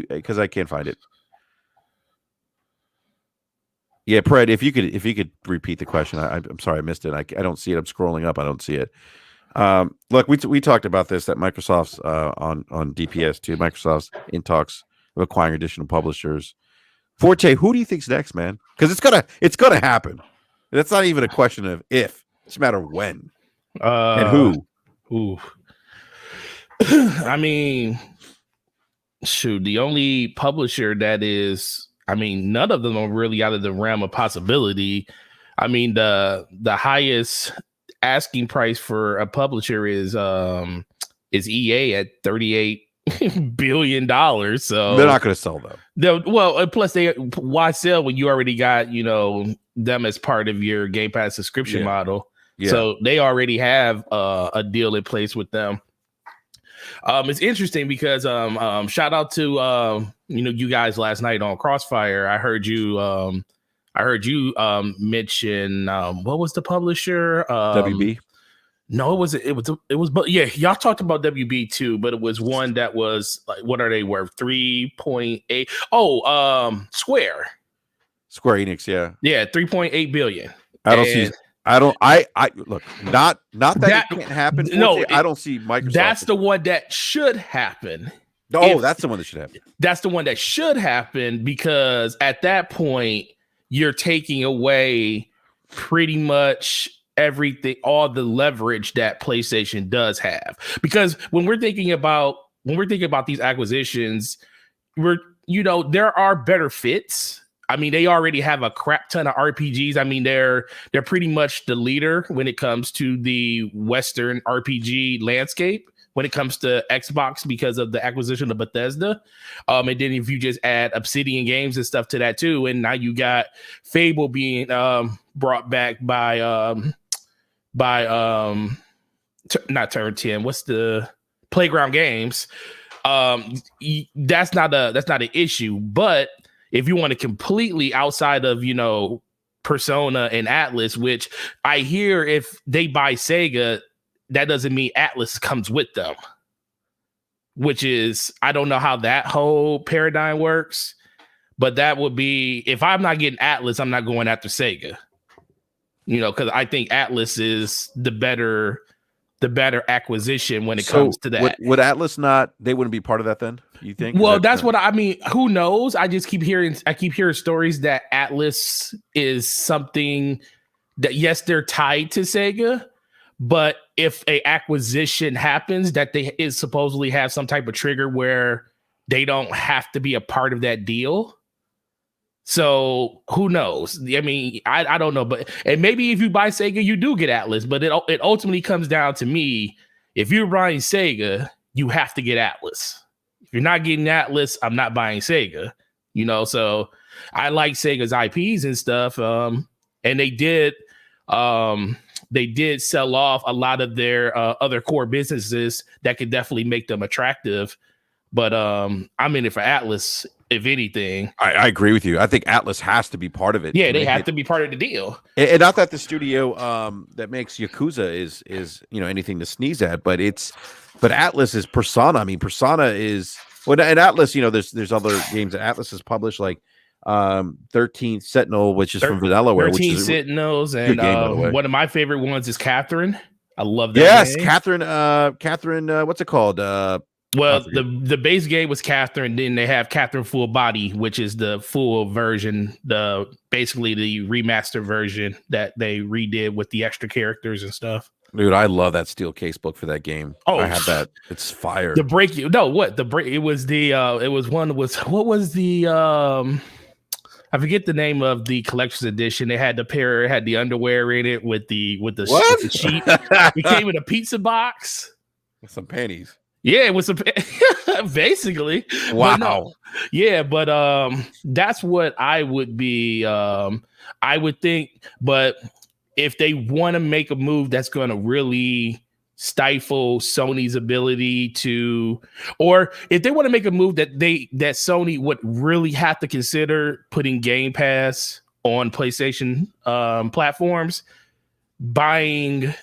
because I can't find it. Yeah, Pred, if you could repeat the question. I'm sorry I missed it. I don't see it. I'm scrolling up. I don't see it. Look, we talked about this at Microsoft's on DPS too. Microsoft's in talks of acquiring additional publishers. Forte, who do you think's next, man? Because it's gonna happen. That's not even a question of if. It's a matter of when and who. Ooh. I mean, shoot, the only publisher that is, none of them are really out of the realm of possibility. I mean, the highest asking price for a publisher is EA at $38 billion. So they're not going to sell though. Plus why sell when you already got them as part of your Game Pass subscription model? Yeah. So they already have a deal in place with them. It's interesting because shout out to you guys last night on Crossfire. I heard you mention what was the publisher? WB. No, it was but yeah, y'all talked about WB too, but it was one that was like, what are they worth? 3.8. Square Enix, yeah. Yeah, 3.8 billion. I look, not that it can't happen. No, I don't see Microsoft. That's the one that should happen. That's the one that should happen. That's the one that should happen because at that point you're taking away pretty much everything, all the leverage that PlayStation does have. Because when we're thinking about these acquisitions, there are better fits. They already have a crap ton of RPGs. They're pretty much the leader when it comes to the Western RPG landscape, when it comes to Xbox because of the acquisition of Bethesda. And then if you just add Obsidian Games and stuff to that too, and now you got Fable being brought back by not Turn 10. What's the Playground Games? That's not an issue, but if you want to completely outside of, Persona and Atlas, which I hear if they buy Sega, that doesn't mean Atlas comes with them, which is, I don't know how that whole paradigm works, but that would be, if I'm not getting Atlas, I'm not going after Sega, because I think Atlas is the better acquisition when it comes to that. Would Atlas they wouldn't be part of that then? You think? Well, that's what who knows? I keep hearing stories that Atlas is something that, yes, they're tied to Sega, but if a acquisition happens, that they supposedly have some type of trigger where they don't have to be a part of that deal. So who knows? I don't know, but and maybe if you buy Sega, you do get Atlas, but it ultimately comes down to me. If you're buying Sega, you have to get Atlas. If you're not getting Atlas, I'm not buying Sega. So I like Sega's IPs and stuff. And they did sell off a lot of their other core businesses that could definitely make them attractive. But I'm in it for Atlas if anything. I agree with you. I think Atlas has to be part of it. Yeah, they have to be part of the deal. And not that the studio that makes Yakuza is anything to sneeze at, but Atlas is Persona. I mean, Persona is and Atlas. There's other games that Atlas has published, like 13 Sentinel, which is from Vanillaware. 13 Sentinels, and one of my favorite ones is Catherine. I love that. Yes, game. Catherine. What's it called? Well, the base game was Catherine. Then they have Catherine Full Body, which is the full version, basically the remaster version that they redid with the extra characters and stuff. Dude, I love that steel case book for that game. Oh, I have that. It's fire. What was the I forget the name of the collector's edition. They had had the underwear in it with the sheet. It came in a pizza box with some panties. Yeah, it was basically. Wow. But that's what I would be. I would think, but if they want to make a move that's going to really stifle Sony's ability to, or if they want to make a move that Sony would really have to consider putting Game Pass on PlayStation platforms, buying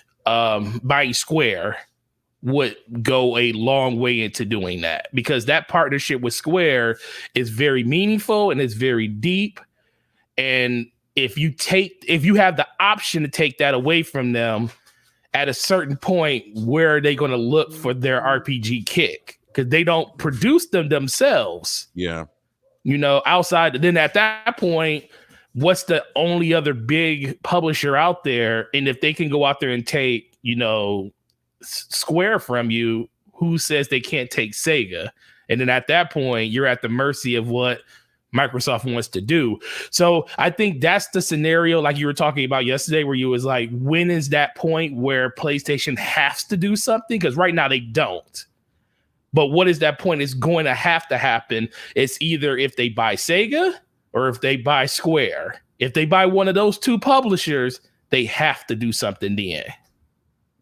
Square would go a long way into doing that, because that partnership with Square is very meaningful and it's very deep. And if you have the option to take that away from them, at a certain point, where are they going to look for their RPG kick? Because they don't produce them themselves. Yeah. Outside. Then at that point, what's the only other big publisher out there? And if they can go out there and take, Square from you, who says they can't take Sega? And then at that point, you're at the mercy of what Microsoft wants to do. So I think that's the scenario, like you were talking about yesterday, where you was like, when is that point where PlayStation has to do something? Because right now they don't. But what is that point? It's going to happen. It's either if they buy Sega or if they buy Square. If they buy one of those two publishers, they have to do something then.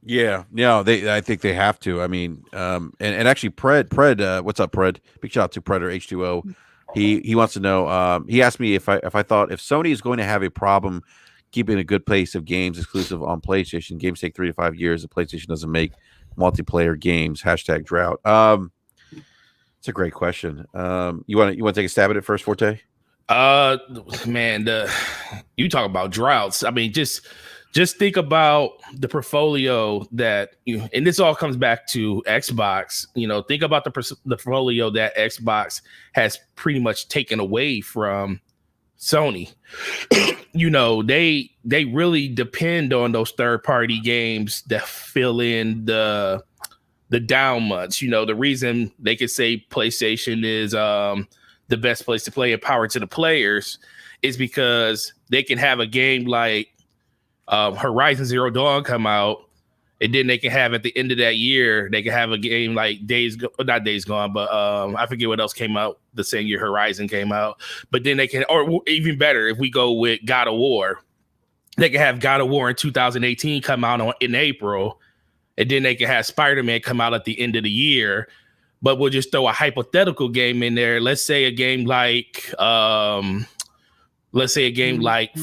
Yeah, I think they have to. I mean, and actually, Pred, what's up, Pred? Big shout out to Predator H2O. He wants to know. He asked me if I thought if Sony is going to have a problem keeping a good pace of games exclusive on PlayStation. Games take 3 to 5 years. The PlayStation doesn't make multiplayer games. #drought. It's a great question. You want to take a stab at it first, Forte? Man, you talk about droughts. I mean, just think about the portfolio that and this all comes back to Xbox. Think about the portfolio that Xbox has pretty much taken away from Sony. They really depend on those third-party games that fill in the down months. The reason they could say PlayStation is the best place to play and power to the players is because they can have a game like Horizon Zero Dawn come out, and then they can have at the end of that year, they can have a game like not Days Gone, but I forget what else came out the same year Horizon came out. But then they can, or even better, if we go with God of War, they can have God of War in 2018 come out in April, and then they can have Spider-Man come out at the end of the year. But we'll just throw a hypothetical game in there. Let's say a game like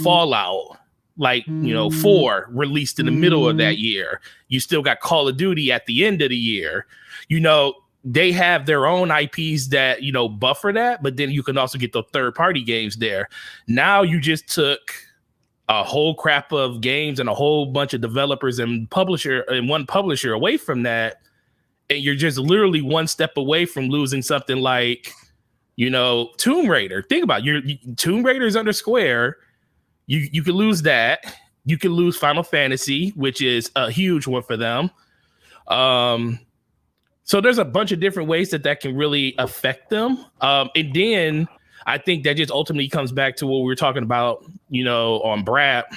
Fallout. 4 released in the middle of that year. You still got Call of Duty at the end of the year. They have their own IPs that, buffer that, but then you can also get the third-party games there. Now you just took a whole crap of games and a whole bunch of developers and one publisher away from that, and you're just literally one step away from losing something like, Tomb Raider. Think about it. Tomb Raider is under Square. You could lose that. You could lose Final Fantasy, which is a huge one for them. So there's a bunch of different ways that can really affect them. And then I think that just ultimately comes back to what we were talking about, on BRAP.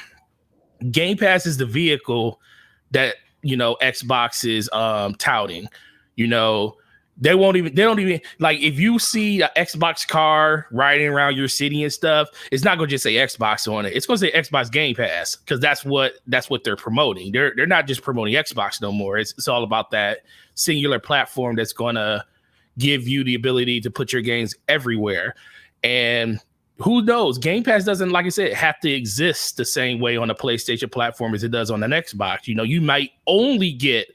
Game Pass is the vehicle that, Xbox is touting. They don't even like, if you see an Xbox car riding around your city and stuff, it's not going to just say Xbox on it. It's going to say Xbox Game Pass, because that's what they're promoting. They're not just promoting Xbox no more. It's all about that singular platform that's going to give you the ability to put your games everywhere. And who knows? Game Pass doesn't, like I said, have to exist the same way on a PlayStation platform as it does on an Xbox. You know, you might only get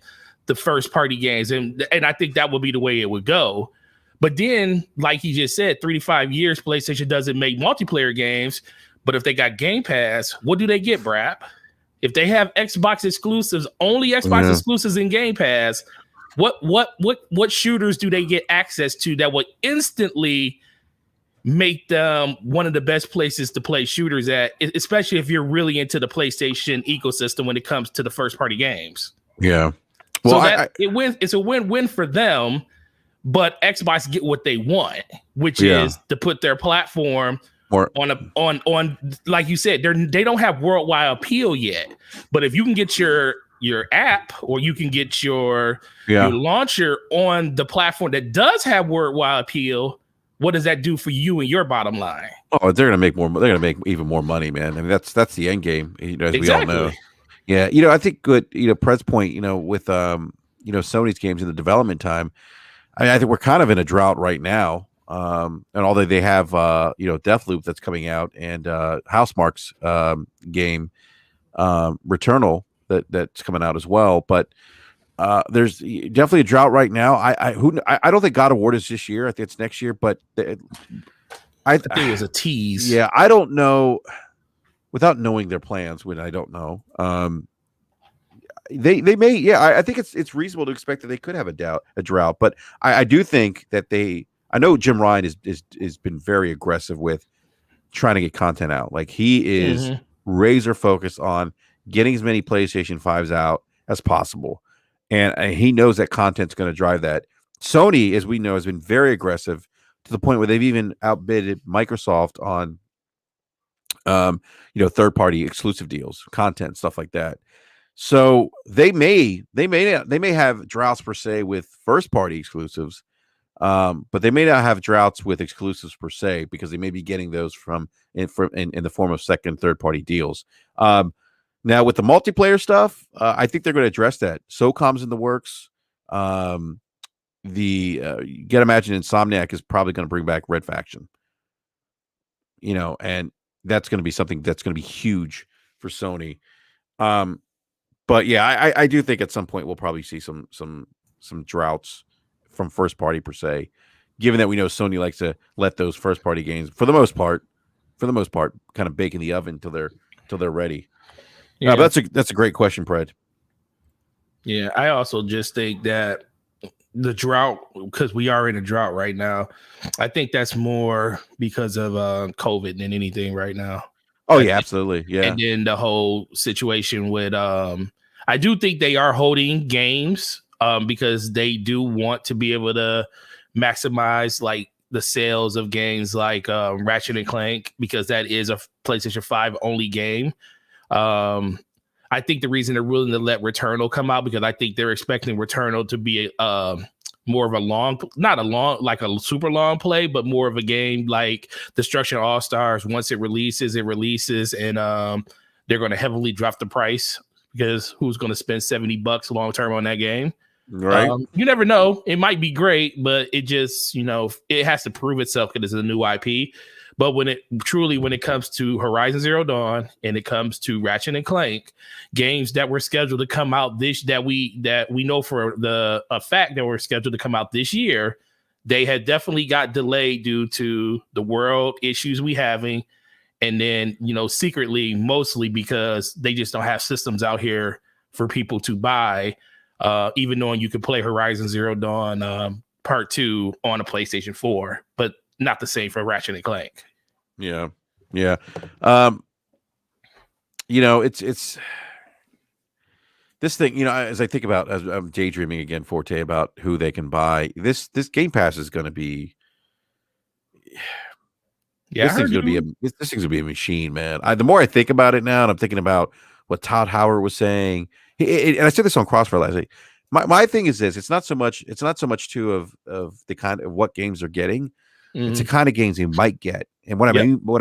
the first party games, and I think that would be the way it would go. But then, like he just said, 3 to 5 years, PlayStation doesn't make multiplayer games. But if they got Game Pass, what do they get, Brap? If they have Xbox exclusives, only Xbox exclusives in Game Pass, what shooters do they get access to that would instantly make them one of the best places to play shooters at, especially if you're really into the PlayStation ecosystem when it comes to the first party games? Yeah. Well, so it's a win-win for them, but Xbox get what they want, which is to put their platform on like you said, they don't have worldwide appeal yet. But if you can get your app, or you can get your launcher on the platform that does have worldwide appeal, what does that do for you and your bottom line? Oh, they're gonna make more. They're gonna make even more money, man. I mean, that's the end game, as we all know. Yeah, I think good. Pred's point, with Sony's games in the development time. I mean, I think we're kind of in a drought right now. And although they have Deathloop that's coming out, and Housemarque's game Returnal that's coming out as well, but there's definitely a drought right now. I don't think God of War is this year. I think it's next year, but I think it was a tease. Yeah, I don't know, without knowing their plans, when I don't know. They may, I think it's reasonable to expect that they could have a drought, but I do think that I know Jim Ryan is been very aggressive with trying to get content out. Like, he is razor focused on getting as many PlayStation 5s out as possible. And he knows that content's going to drive that. Sony, as we know, has been very aggressive to the point where they've even outbidded Microsoft on, third-party exclusive deals, content, stuff like that. So they may have droughts per se with first-party exclusives, but they may not have droughts with exclusives per se, because they may be getting those in the form of second, third-party deals. Now, with the multiplayer stuff, I think they're going to address that. SOCOM's in the works. You gotta imagine Insomniac is probably going to bring back Red Faction. And that's going to be something that's going to be huge for Sony. But yeah, I do think at some point we'll probably see some droughts from first party per se, given that we know Sony likes to let those first party games, for the most part, kind of bake in the oven till they're ready. Yeah, but that's a great question, Pred. Yeah, I also just think that the drought, because we are in a drought right now, I think that's more because of COVID than anything right now. Oh, yeah, absolutely. Yeah. And then the whole situation with I do think they are holding games because they do want to be able to maximize like the sales of games like Ratchet and Clank, because that is a PlayStation 5 only game. I think the reason they're willing to let Returnal come out, because I think they're expecting Returnal to be more of a super long play, but more of a game like Destruction All Stars. Once it releases, and they're going to heavily drop the price, because who's going to spend $70 long term on that game? Right. You never know. It might be great, but it just, it has to prove itself because it's a new IP. But when it comes to Horizon Zero Dawn, and it comes to Ratchet and Clank, games that were scheduled to come out that we know for a fact that were scheduled to come out this year, they had definitely got delayed due to the world issues we having. And then, secretly, mostly because they just don't have systems out here for people to buy, even knowing you could play Horizon Zero Dawn Part 2 on a PlayStation 4, but not the same for Ratchet and Clank. Yeah. Yeah. It's this thing, as I think about, as I'm daydreaming again, Forte, about who they can buy, this Game Pass is going to be, this thing's going to be a machine, man. The more I think about it now, and I'm thinking about what Todd Howard was saying, and I said this on Crossfire last night. My thing is this: it's not so much too of the kind of what games they're getting. Mm-hmm. It's the kind of games they might get. And what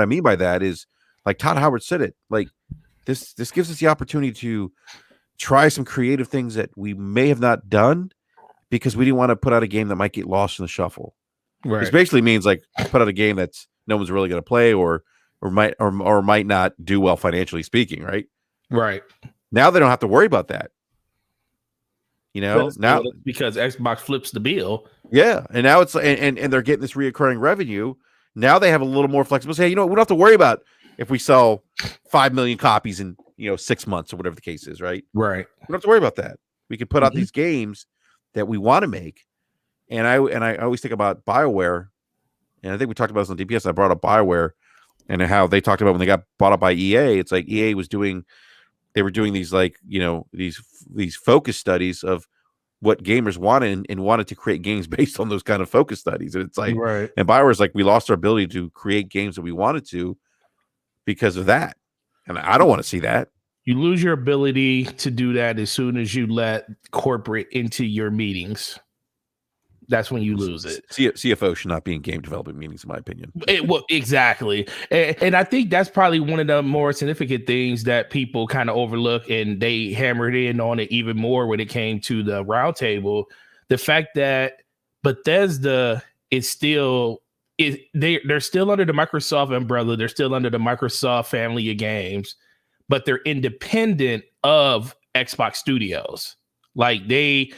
I mean by that is, like Todd Howard said it, like this gives us the opportunity to try some creative things that we may have not done, because we didn't want to put out a game that might get lost in the shuffle. Right. Which basically means like put out a game that's no one's really going to play or might not do well financially speaking, right? Right. Now they don't have to worry about that. You know, now because Xbox flips the bill. Yeah, and now it's and they're getting this reoccurring revenue. Now they have a little more flexibility. Hey, you know what? We don't have to worry about if we sell 5 million copies in 6 months or whatever the case is, right? Right. We don't have to worry about that. We can put out these games that we want to make. And I always think about BioWare, and I think we talked about this on DPS. I brought up BioWare and how they talked about when they got bought up by EA. It's like EA was doing, they were doing these like these focus studies of what gamers wanted and wanted to create games based on those kind of focus studies. And it's like, right. And BioWare's like, we lost our ability to create games that we wanted to because of that. And I don't want to see that. You lose your ability to do that as soon as you let corporate into your meetings. That's when you lose it. CFO should not be in game development meetings, in my opinion. Well, exactly. And I think that's probably one of the more significant things that people kind of overlook, and they hammered in on it even more when it came to the roundtable. The fact that Bethesda is still they're still under the Microsoft umbrella. They're still under the Microsoft family of games, but they're independent of Xbox Studios. Like they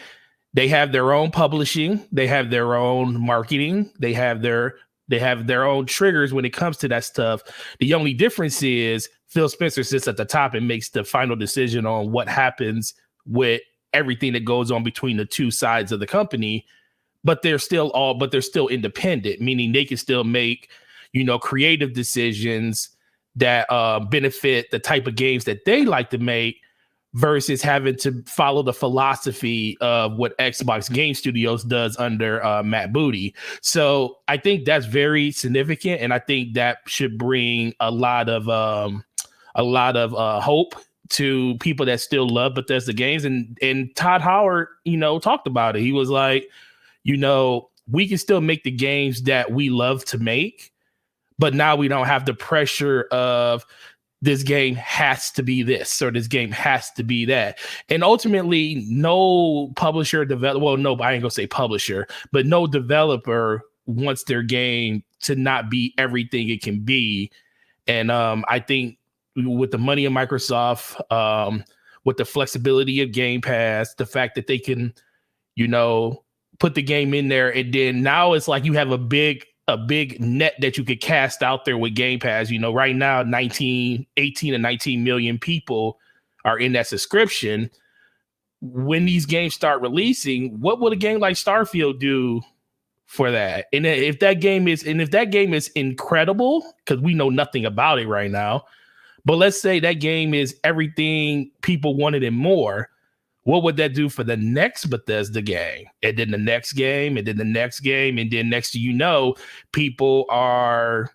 have their own publishing, they have their own marketing, they have their own triggers when it comes to that stuff. The only difference is Phil Spencer sits at the top and makes the final decision on what happens with everything that goes on between the two sides of the company. But they're still independent, meaning they can still make, creative decisions that benefit the type of games that they like to make, versus having to follow the philosophy of what Xbox Game Studios does under Matt Booty. So I think that's very significant, and I think that should bring a lot of hope to people that still love Bethesda games. And Todd Howard, talked about it. He was like, we can still make the games that we love to make, but now we don't have the pressure of this game has to be this or this game has to be that. And ultimately, no publisher I ain't gonna say publisher, but no developer wants their game to not be everything it can be. And I think with the money of Microsoft, with the flexibility of Game Pass, the fact that they can, put the game in there, and then now it's like you have a big net that you could cast out there with Game Pass. Right now, 18 to 19 million people are in that subscription. When these games start releasing, what would a game like Starfield do for that? And if that game is incredible, because we know nothing about it right now, but let's say that game is everything people wanted and more, what would that do for the next Bethesda game? And then the next game, and then the next game, and then next people are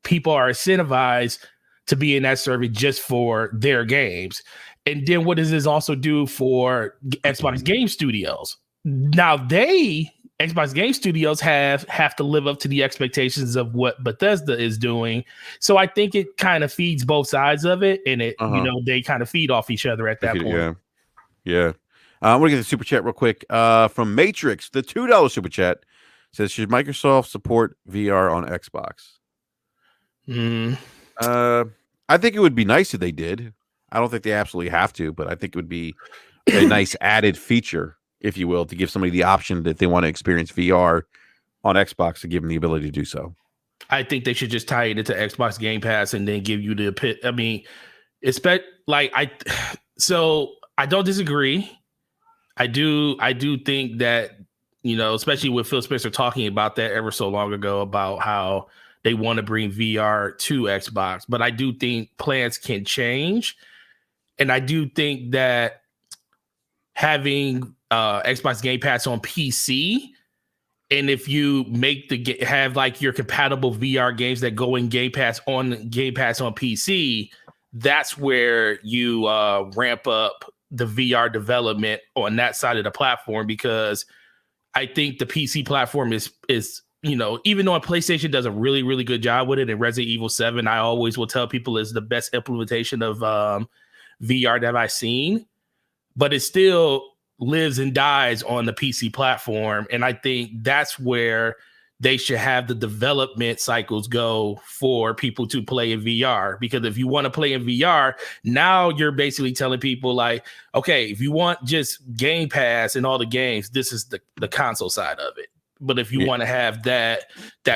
incentivized to be in that service just for their games. And then what does this also do for Xbox Game Studios? Now Xbox Game Studios have to live up to the expectations of what Bethesda is doing. So I think it kind of feeds both sides of it, and they kind of feed off each other at that point. Yeah. I'm going to get the super chat real quick. From Matrix, the $2 super chat says, should Microsoft support VR on Xbox? I think it would be nice if they did. I don't think they absolutely have to, but I think it would be a nice added feature, if you will, to give somebody the option that they want to experience VR on Xbox, to give them the ability to do so. I think they should just tie it into Xbox Game Pass and then give you I don't disagree. I do think that, especially with Phil Spencer talking about that ever so long ago about how they want to bring VR to Xbox, but I do think plans can change. And I do think that having Xbox Game Pass on PC, and if you have like your compatible VR games that go in Game Pass on PC, that's where you ramp up the VR development on that side of the platform, because I think the PC platform is even though PlayStation does a really, really good job with it, and Resident Evil 7, I always will tell people, is the best implementation of VR that I've seen, but it's still lives and dies on the PC platform. And I think that's where they should have the development cycles go for people to play in VR. Because if you want to play in VR, now you're basically telling people like, okay, if you want just Game Pass and all the games, this is the console side of it. But if you want to have that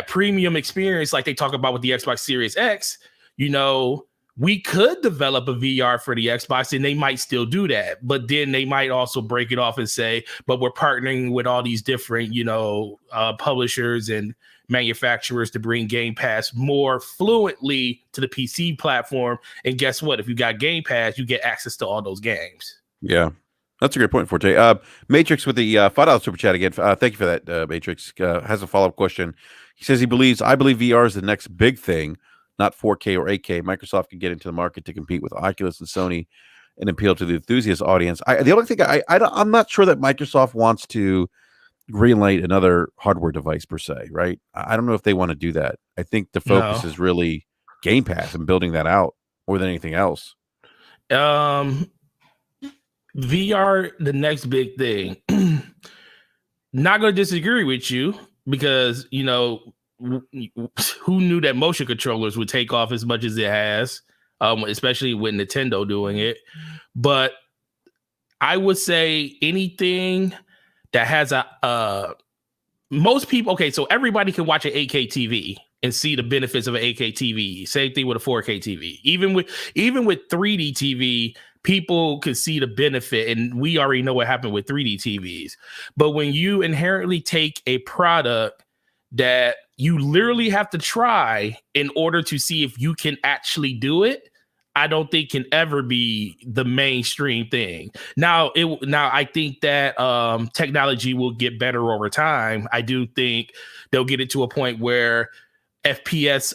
premium experience, like they talk about with the Xbox Series X, we could develop a VR for the Xbox and they might still do that. But then they might also break it off and say, but we're partnering with all these different, publishers and manufacturers to bring Game Pass more fluently to the PC platform. And guess what? If you got Game Pass, you get access to all those games. Yeah. That's a great point, Forte. Matrix with the $5 super chat again. Thank you for that, Matrix. Has a follow-up question. He says I believe VR is the next big thing, not 4K or 8K. Microsoft can get into the market to compete with Oculus and Sony and appeal to the enthusiast audience. The only thing I'm not sure that Microsoft wants to greenlight another hardware device per se, right? I don't know if they want to do that. I think the focus is really Game Pass and building that out more than anything else. VR, the next big thing. Not going to disagree with you because, who knew that motion controllers would take off as much as it has, especially with Nintendo doing it. But I would say anything that has most people. Okay, so everybody can watch an 8K TV and see the benefits of an 8K TV. Same thing with a 4K TV. Even with 3D TV, people could see the benefit, and we already know what happened with 3D TVs. But when you inherently take a product that you literally have to try in order to see if you can actually do it, I don't think can ever be the mainstream thing. Now I think that technology will get better over time. I do think they'll get it to a point where FPS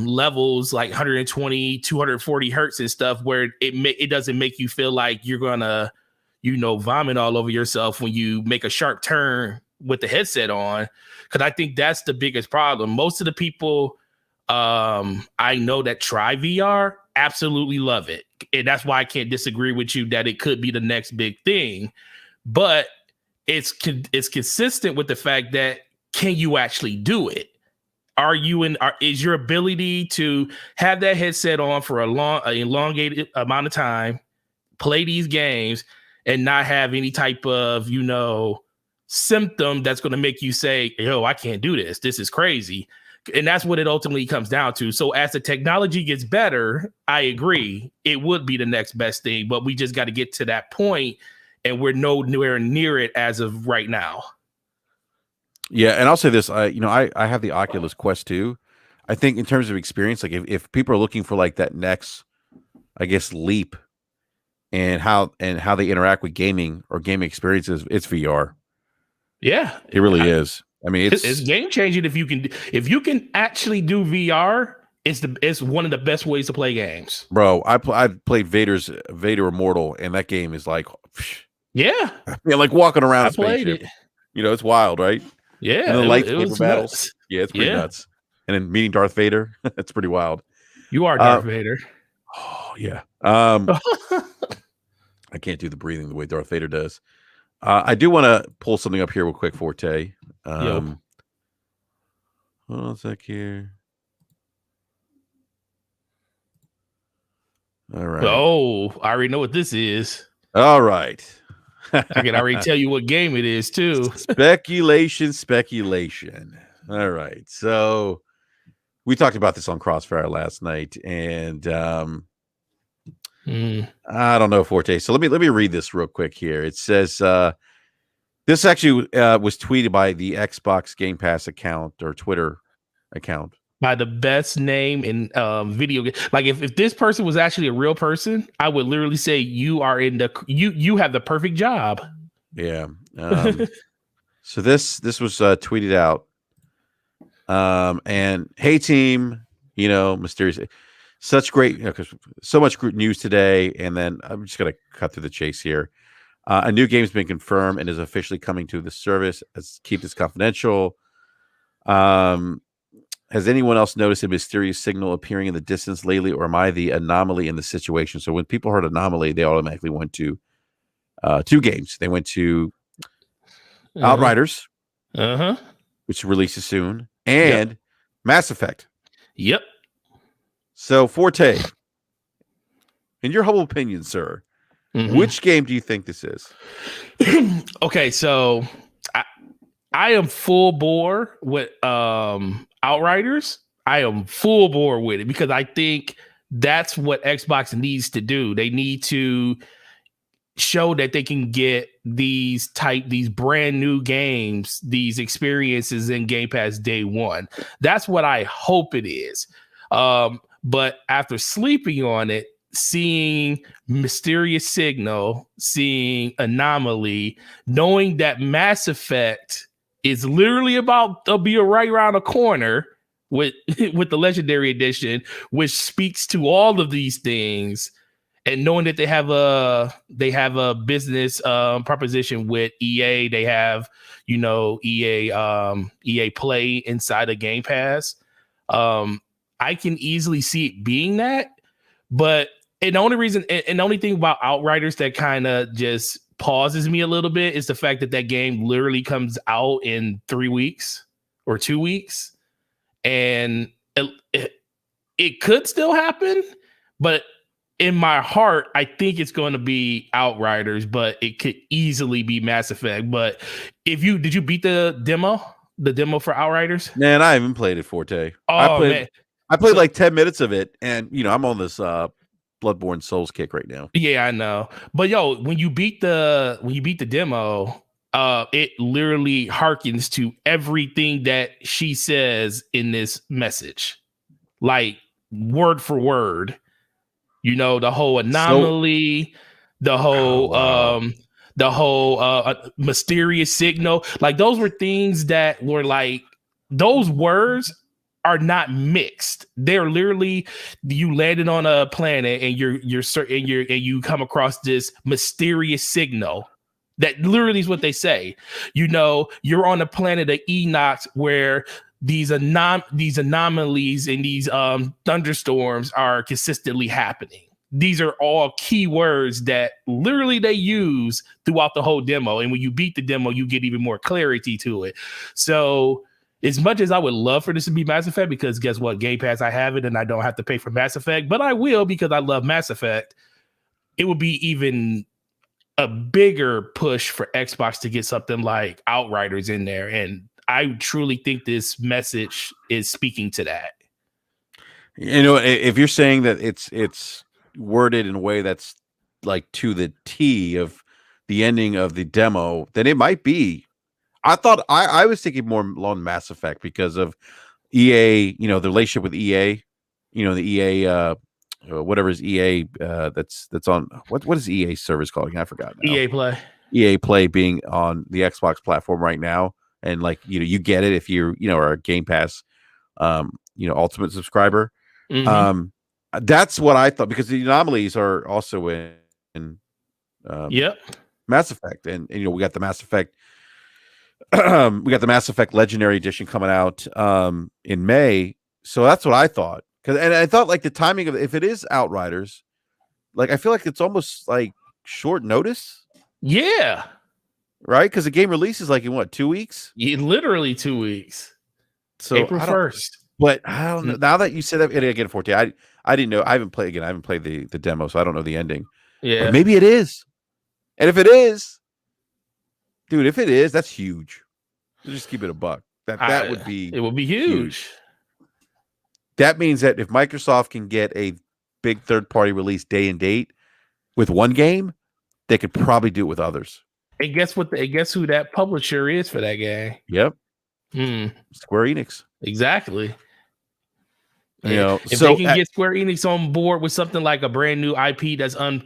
levels like 120, 240 hertz and stuff, where it doesn't make you feel like you're gonna, vomit all over yourself when you make a sharp turn with the headset on. Because I think that's the biggest problem. Most of the people I know that try VR absolutely love it, and that's why I can't disagree with you that it could be the next big thing. But it's consistent with the fact that can you actually do it? Is your ability to have that headset on for an elongated amount of time, play these games, and not have any type of, symptom that's going to make you say, yo, I can't do this. This is crazy. And that's what it ultimately comes down to. So as the technology gets better, I agree, it would be the next best thing, but we just got to get to that point, and we're nowhere near it as of right now. Yeah, and I'll say this, I have the Oculus Quest 2. I think in terms of experience, like if people are looking for like that next, I guess, leap and how they interact with gaming or gaming experiences, it's VR. Yeah, it really is. I mean, it's game changing if you can actually do VR. It's one of the best ways to play games, bro. I played Vader Immortal, and that game is like, yeah, like walking around a spaceship. It's wild, right? Yeah, and the lightsaber battles. Nuts. Yeah, it's pretty nuts. And then meeting Darth Vader, that's pretty wild. You are Darth Vader. Oh yeah. I can't do the breathing the way Darth Vader does. I do want to pull something up here real quick, Forte. Hold on a sec here. All right. Oh, I already know what this is. All right. I can already tell you what game it is, too. Speculation. All right. So we talked about this on Crossfire last night, and I don't know, Forte. So let me read this real quick here. It says this actually was tweeted by the Xbox Game Pass account or Twitter account. By the best name in video game. Like if this person was actually a real person, I would literally say you are you have the perfect job. Yeah. So this was tweeted out. And hey team, mysterious, such great, so much news today. And then I'm just gonna cut through the chase here. A new game's been confirmed and is officially coming to the service. Let's keep this confidential. Has anyone else noticed a mysterious signal appearing in the distance lately, or am I the anomaly in the situation? So when people heard anomaly, they automatically went to 2 games. They went to Uh-huh. Outriders, Uh-huh. which releases soon, and Mass Effect. Yep. So, Forte, in your humble opinion, sir, which game do you think this is? Okay, so I am full bore with Outriders. I am full bore with it because I think that's what Xbox needs to do. They need to show that they can get these brand new games, these experiences in Game Pass day one. That's what I hope it is. But after sleeping on it, seeing Mysterious Signal, seeing Anomaly, knowing that Mass Effect is literally about to be right around the corner with the Legendary Edition, which speaks to all of these things, and knowing that they have a business proposition with EA, they have EA Play inside of Game Pass. I can easily see it being that, but the only thing about Outriders that kind of just pauses me a little bit is the fact that game literally comes out in 3 weeks or 2 weeks, and it could still happen, but in my heart, I think it's going to be Outriders, but it could easily be Mass Effect. But did you beat the demo for Outriders? Man, I haven't played it, Forte. Oh, man. I played like 10 minutes of it, and I'm on this Bloodborne Souls kick right now. Yeah, I know. But when you beat the demo, it literally harkens to everything that she says in this message, like word for word. The whole anomaly, the whole mysterious signal. Like, those were things that were like, those words are not mixed. They're literally, you landed on a planet and you're certain and you come across this mysterious signal. That literally is what they say. You're on the planet of Enoch where these anomalies and these thunderstorms are consistently happening. These are all key words that literally they use throughout the whole demo. And when you beat the demo, you get even more clarity to it. So as much as I would love for this to be Mass Effect, because guess what? Game Pass, I have it and I don't have to pay for Mass Effect, but I will because I love Mass Effect. It would be even a bigger push for Xbox to get something like Outriders in there. And I truly think this message is speaking to that. If you're saying that it's worded in a way that's like to the T of the ending of the demo, then it might be. I thought I was thinking more along Mass Effect because of EA, the relationship with EA, the EA, whatever is EA, that's on what is EA service called? I forgot now. EA Play being on the Xbox platform right now, and like you get it if you're are a Game Pass, Ultimate subscriber. Mm-hmm. That's what I thought, because the anomalies are also in Mass Effect, and we got the Mass Effect. We got the Mass Effect Legendary Edition coming out in May, so that's what I thought. And I thought like the timing of, if it is Outriders, like I feel like it's almost like short notice. Yeah, right, because the game releases like in what, 2 weeks? Literally 2 weeks. So April 1st. But I don't know. Now that you said that, again, 14, I didn't know. I haven't played the demo, so I don't know the ending. Yeah, but maybe it is. And if it is, dude, that's huge. Just keep it a buck. That would be. It would be huge. That means that if Microsoft can get a big third-party release day and date with one game, they could probably do it with others. And guess what? Guess who that publisher is for that game? Yep. Square Enix. Exactly. If so they can get Square Enix on board with something like a brand new IP that's and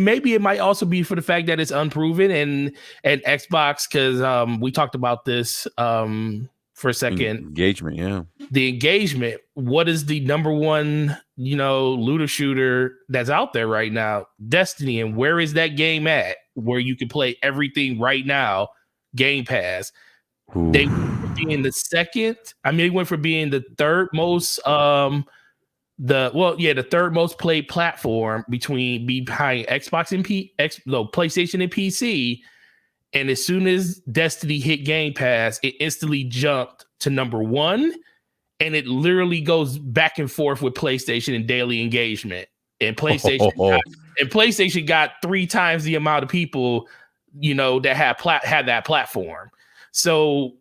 maybe it might also be for the fact that it's unproven and Xbox, because we talked about this for a second. Engagement, yeah. The engagement. What is the number one, looter shooter that's out there right now? Destiny. And where is that game at? Where you can play everything right now? Game Pass. Ooh. They went from being the second. They went from being the third most the third most played platform behind Xbox and PlayStation and PC. And as soon as Destiny hit Game Pass, it instantly jumped to number 1. And it literally goes back and forth with PlayStation and daily engagement. And PlayStation got 3 times the amount of people, that had that platform. So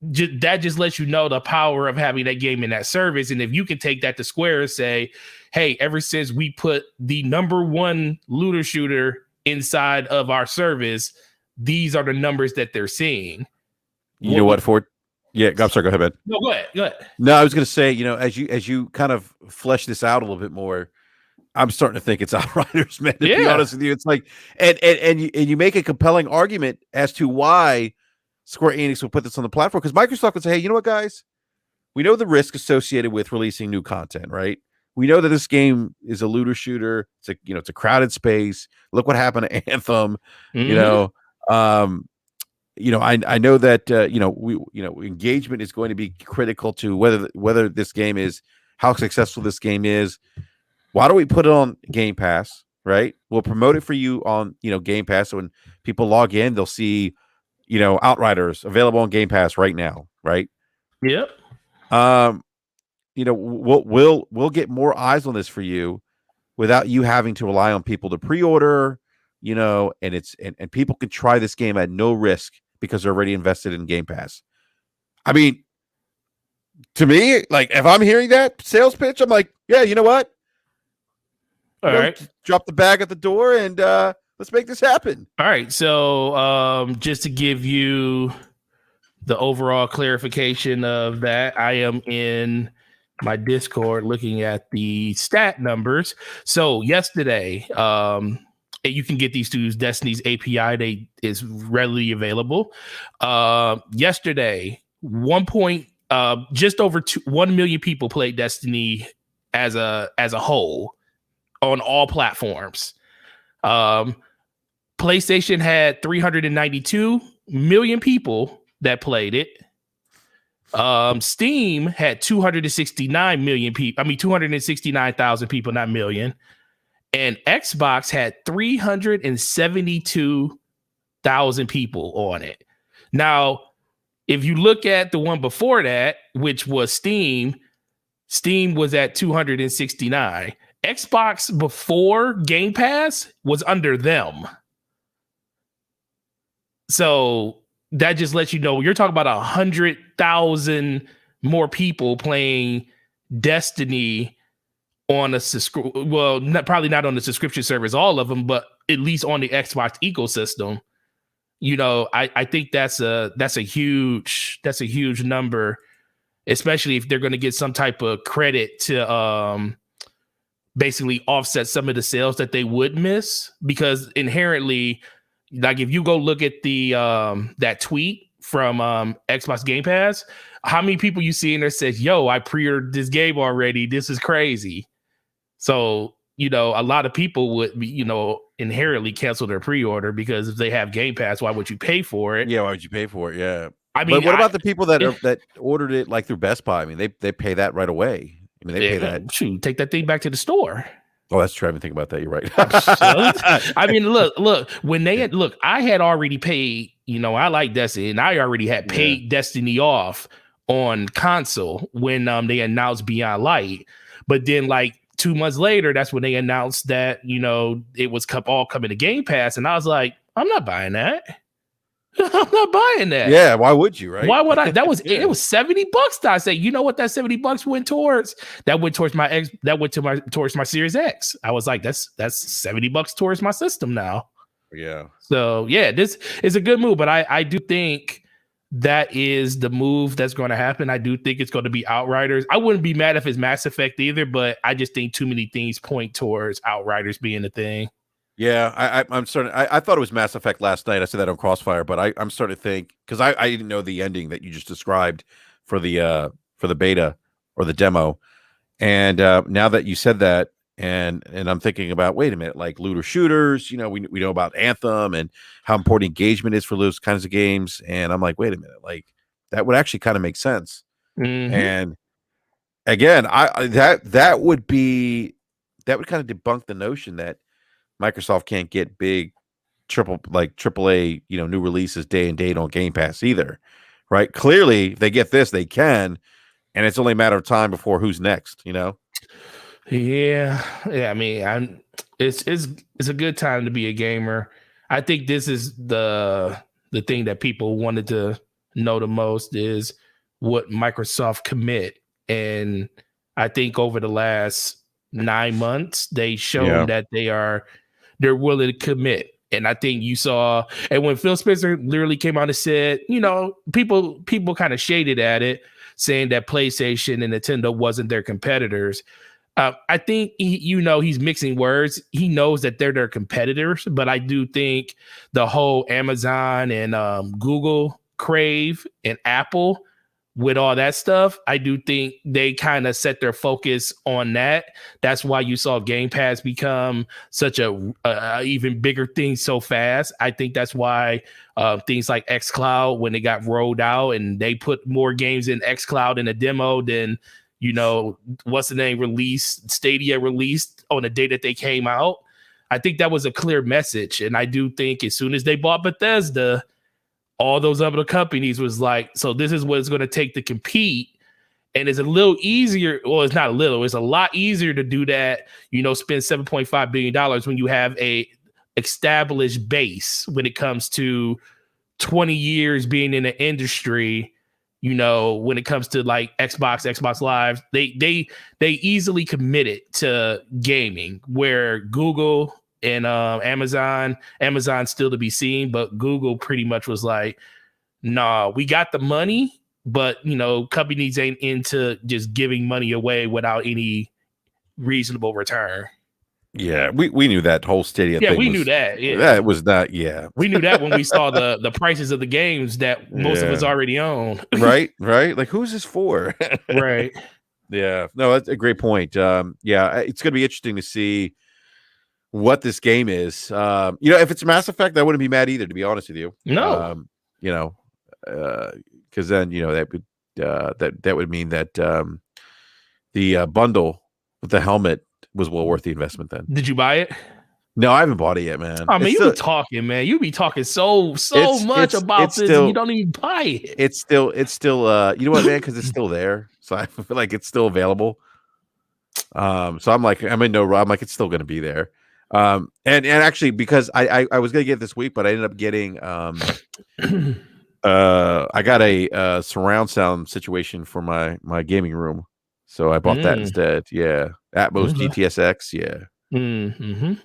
that just lets you know the power of having that game in that service. And if you can take that to Square and say, hey, ever since we put the number 1 looter shooter inside of our service, these are the numbers that they're seeing. You know what, Ford? Yeah, I'm sorry. Go ahead, man. No, go ahead. No, I was going to say, as you kind of flesh this out a little bit more, I'm starting to think it's Outriders, man. To be honest with you, it's like, and you make a compelling argument as to why Square Enix will put this on the platform, because Microsoft would say, hey, you know what, guys? We know the risk associated with releasing new content, right? We know that this game is a looter shooter. It's a crowded space. Look what happened to Anthem. Mm-hmm. I know that engagement is going to be critical to whether this game is, how successful this game is. Why don't we put it on Game Pass, right? We'll promote it for you on Game Pass, so when people log in, they'll see Outriders available on Game Pass right now, right? Yep. We'll get more eyes on this for you without you having to rely on people to pre-order, and people can try this game at no risk because they're already invested in Game Pass. I mean, to me, like, if I'm hearing that sales pitch, I'm like, yeah, you know what? All right. Drop the bag at the door and let's make this happen. All right. So just to give you the overall clarification of that, I am in my Discord looking at the stat numbers. So yesterday, you can get these through Destiny's API. They is readily available. Yesterday, just over 1 million people played Destiny as a whole on all platforms. PlayStation had 392 million people that played it. Steam had 269 million people. I mean, 269,000 people, not million. And Xbox had 372,000 people on it. Now, if you look at the one before that, which was Steam was at 269. Xbox before Game Pass was under them. So that just lets you know, you're talking about 100,000 more people playing Destiny on a probably not on the subscription service, all of them, but at least on the Xbox ecosystem. I think that's a huge number, especially if they're going to get some type of credit to basically offset some of the sales that they would miss, because inherently, like, if you go look at the that tweet from Xbox Game Pass, how many people you see in there says, yo, I pre-ordered this game already, this is crazy. So a lot of people would inherently cancel their pre-order, because if they have Game Pass, why would you pay for it? Yeah, why would you pay for it? Yeah. I mean, but what about the people that ordered it like through Best Buy? I mean, they pay that right away. I mean, they pay that. Shoot, take that thing back to the store. Oh, that's true. I didn't think about that. You're right. I mean, look, when I had already paid, I like Destiny, and I already had paid Destiny off on console when they announced Beyond Light. But then, like, 2 months later, that's when they announced that, it was all coming to Game Pass. And I was like, I'm not buying that. I'm not buying that. Yeah, why would you, right? Why would I? That was it was $70. I say, you know what that $70 went towards? That went towards towards my Series X. I was like, that's $70 towards my system now. Yeah. So yeah, this is a good move, but I do think that is the move that's going to happen. I do think it's going to be Outriders. I wouldn't be mad if it's Mass Effect either, but I just think too many things point towards Outriders being the thing. Yeah, I'm starting. I thought it was Mass Effect last night. I said that on Crossfire, but I'm starting to think, because I didn't know the ending that you just described for the beta or the demo, and now that you said that, and I'm thinking about, wait a minute, like looter shooters, we know about Anthem and how important engagement is for those kinds of games, and I'm like, wait a minute, like that would actually kind of make sense, mm-hmm. and again, that would kind of debunk the notion that Microsoft can't get big AAA, new releases day and date on Game Pass either, right? Clearly, if they get this, they can, and it's only a matter of time before who's next, Yeah. I mean, it's a good time to be a gamer. I think this is the thing that people wanted to know the most is what Microsoft commit. And I think over the last 9 months, they shown that they're willing to commit. And I think you saw, and when Phil Spencer literally came out and said, people kind of shaded at it, saying that PlayStation and Nintendo wasn't their competitors. I think he's mixing words. He knows that they're their competitors, but I do think the whole Amazon and Google crave and Apple with all that stuff, I do think they kind of set their focus on that. That's why you saw Game Pass become such a even bigger thing so fast. I think that's why things like xCloud, when they got rolled out and they put more games in xCloud in a demo than what's the name released, Stadia released on the day that they came out. I think that was a clear message. And I do think as soon as they bought Bethesda, all those other companies was like, so this is what it's going to take to compete. And it's a little easier. Well, it's not a little, it's a lot easier to do that, spend $7.5 billion when you have a established base when it comes to 20 years being in the industry. When it comes to like Xbox Live, they easily committed to gaming, where Google and Amazon still to be seen, but Google pretty much was like, nah, we got the money, but companies ain't into just giving money away without any reasonable return. Yeah, we knew that whole Stadia thing. Yeah, we knew that. Yeah. That was not, yeah. We knew that when we saw the prices of the games that most of us already own. Right. Like, who's this for? Right. Yeah. No, that's a great point. Yeah, it's going to be interesting to see what this game is. If it's Mass Effect, I wouldn't be mad either, to be honest with you. No. Because then, that would mean that the bundle with the helmet was well worth the investment then. Did you buy it? No, I haven't bought it yet, man. I mean, you be talking, man. You be talking so much about this, and you don't even buy it. It's still you know what, man? Because it's still there. So I feel like it's still available. So I'm in no rush. I'm like, it's still gonna be there. And actually, because I was gonna get it this week, but I ended up getting I got a surround sound situation for my gaming room. So I bought that instead. Yeah. Atmos GTSX. Yeah.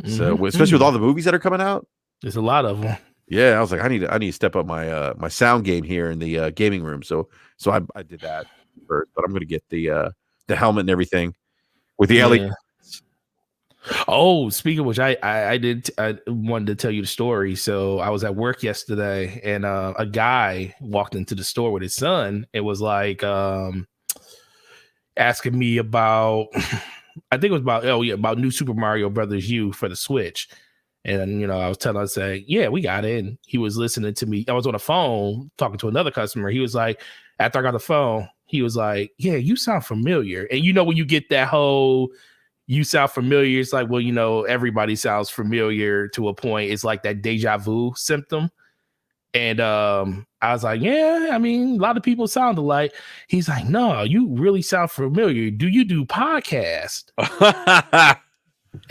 So especially with all the movies that are coming out. There's a lot of them. Yeah. I was like, I need to step up my my sound game here in the gaming room. So I did that first, but I'm going to get the helmet and everything with the LED. Oh, speaking of which, I wanted to tell you the story. So I was at work yesterday and a guy walked into the store with his son. It was like, asking me about, I think it was about new Super Mario Brothers U for the Switch. And, I was telling him, say, yeah, we got it. And he was listening to me. I was on the phone talking to another customer. He was like, after I got the phone, he was like, yeah, you sound familiar. And when you get that whole, you sound familiar, it's like, well, everybody sounds familiar to a point. It's like that deja vu symptom. And I was like, yeah, I mean, a lot of people sound alike. He's like, no, you really sound familiar. Do you do podcast?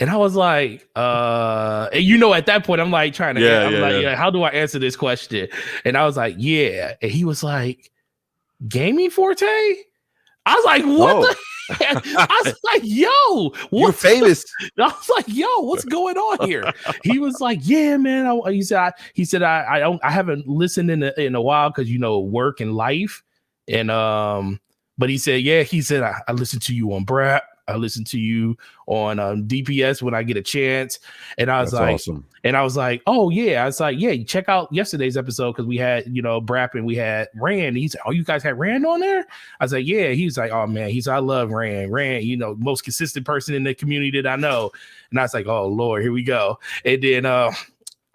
And I was like, and at that point, I'm like trying to, how do I answer this question? And I was like, yeah. And he was like, Gaming Forte? I was like, what the? I was like, yo, you're famous. I was like, yo, what's going on here? He was like, yeah, man. He said, I haven't listened in a while because work and life. And but he said, yeah, I listened to you on BRAP. I listen to you on DPS when I get a chance. And I was That's like, awesome. And I was like, oh yeah. I was like, yeah, check out yesterday's episode because we had, BRAP and we had Rand. He's like, oh, you guys had Rand on there? I was like, yeah. He's like, oh man, I love Rand. Rand, most consistent person in the community that I know. And I was like, oh Lord, here we go. And then I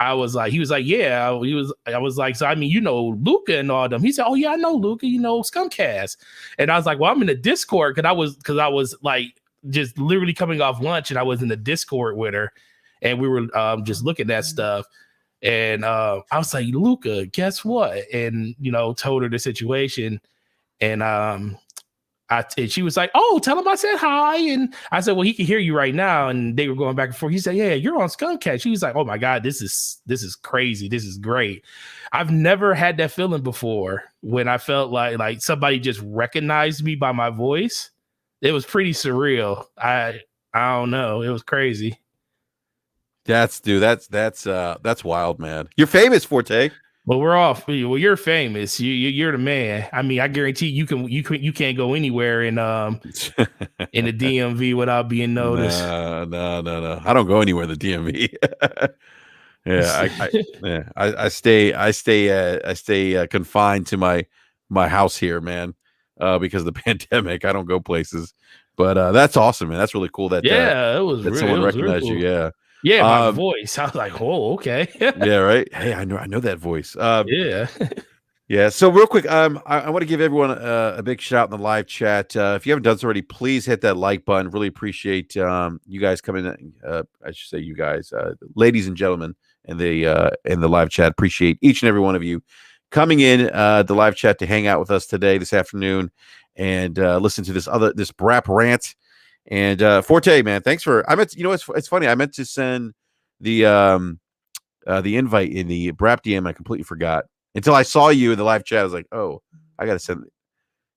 I was like, he was like, yeah, I was like, so I mean, you know, Luca and all them. He said, oh yeah, I know Luca, you know, Scumcast. And I was like, well, I'm in the Discord because I was like just literally coming off lunch and I was in the Discord with her and we were just looking at stuff. And I was like, Luca, guess what? And you know, told her the situation. And and she was like, oh, tell him I said hi. And I said, well, he can hear you right now. And they were going back and forth. He said, yeah, you're on Skunkcat. She was like, oh my God, this is crazy. This is great. I've never had that feeling before when I felt like somebody just recognized me by my voice. It was pretty surreal. I don't know. It was crazy. That's wild, man. You're famous, Forte. Well, we're off. Well, you're famous. You're the man. I mean, I guarantee you can't go anywhere in the DMV without being noticed. No. I don't go anywhere in the DMV. I stay confined to my house here, man, because of the pandemic. I don't go places. But that's awesome, man. That's really cool that it was that someone recognized you. Yeah. Yeah, my voice. I was like, oh, okay. Yeah, right. Hey, I know that voice. Yeah. Yeah. So real quick, I want to give everyone a big shout out in the live chat. If you haven't done so already, please hit that like button. Really appreciate you guys coming. I should say you guys, ladies and gentlemen, in the live chat. Appreciate each and every one of you coming in the live chat to hang out with us today, this afternoon, and listen to this BRAP rant. And Forte, man, thanks for. I meant, you know, it's funny. I meant to send the invite in the BRAP DM. I completely forgot until I saw you in the live chat. I was like, oh, I gotta send.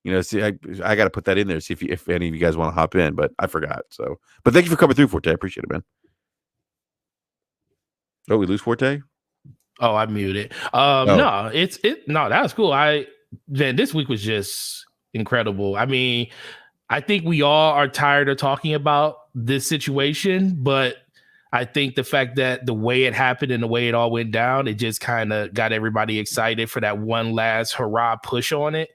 You know, see, I gotta put that in there. See if any of you guys want to hop in, but I forgot. So, but thank you for coming through, Forte. I appreciate it, man. Oh, we lose Forte. Oh, I muted. No, no, that was cool. This week was just incredible. I mean, I think we all are tired of talking about this situation, but I think the fact that the way it happened and the way it all went down, it just kind of got everybody excited for that one last hurrah push on it.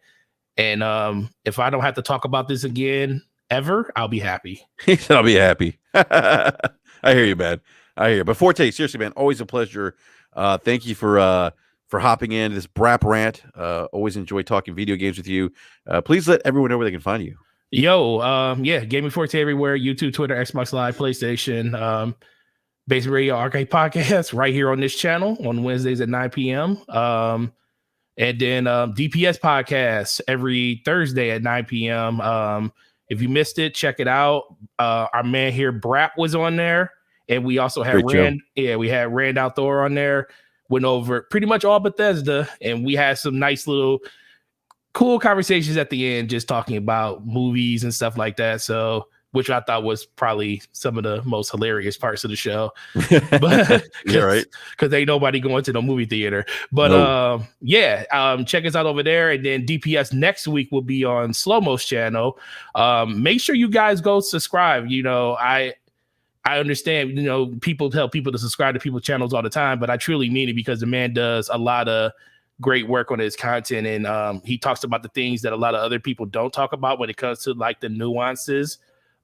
And if I don't have to talk about this again ever, I'll be happy. He said, I'll be happy. I hear you, man. I hear you. But Forte, seriously, man, always a pleasure. Thank you for hopping in this BRAP rant. Always enjoy talking video games with you. Please let everyone know where they can find you. Yo, Gaming Forte everywhere, YouTube, Twitter, Xbox Live, PlayStation, Basement Radio Arcade Podcast right here on this channel on Wednesdays at 9 p.m. And then DPS Podcast every Thursday at 9 p.m. If you missed it, check it out. Our man here, BRAP, was on there. And we also had we had Rand Outdoor on there. Went over pretty much all Bethesda, and we had some nice little cool conversations at the end, just talking about movies and stuff like that. So, which I thought was probably some of the most hilarious parts of the show. But you're right, because ain't nobody going to the movie theater. But check us out over there. And then DPS next week will be on Slow Mo's channel. Make sure you guys go subscribe. You know, I understand, you know, people tell people to subscribe to people's channels all the time, but I truly mean it because the man does a lot of great work on his content, and he talks about the things that a lot of other people don't talk about when it comes to like the nuances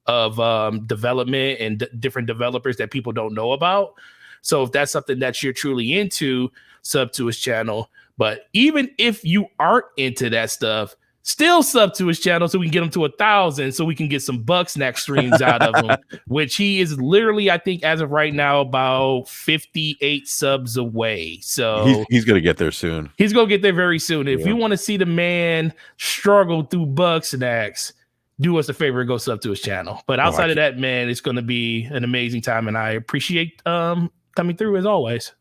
of development and different developers that people don't know about. So if that's something that you're truly into, sub to his channel. But even if you aren't into that stuff, still sub to his channel so we can get him to 1,000 so we can get some Bugsnax streams out of him, which he is literally, I think, as of right now, about 58 subs away. So he's going to get there soon. He's going to get there very soon. If you want to see the man struggle through Bugsnax, do us a favor and go sub to his channel. But outside of that, man, it's going to be an amazing time, and I appreciate coming through as always.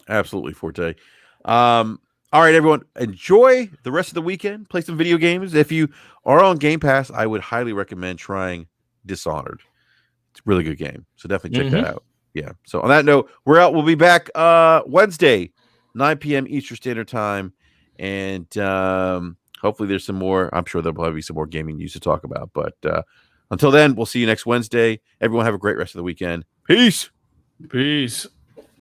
Absolutely, Forte. All right, everyone, enjoy the rest of the weekend. Play some video games. If you are on Game Pass, I would highly recommend trying Dishonored. It's a really good game, so definitely check that out. Yeah. So on that note, we're out. We'll be back Wednesday, 9 p.m. Eastern Standard Time, and hopefully there's some more. I'm sure there'll probably be some more gaming news to talk about. But until then, we'll see you next Wednesday. Everyone have a great rest of the weekend. Peace. Peace.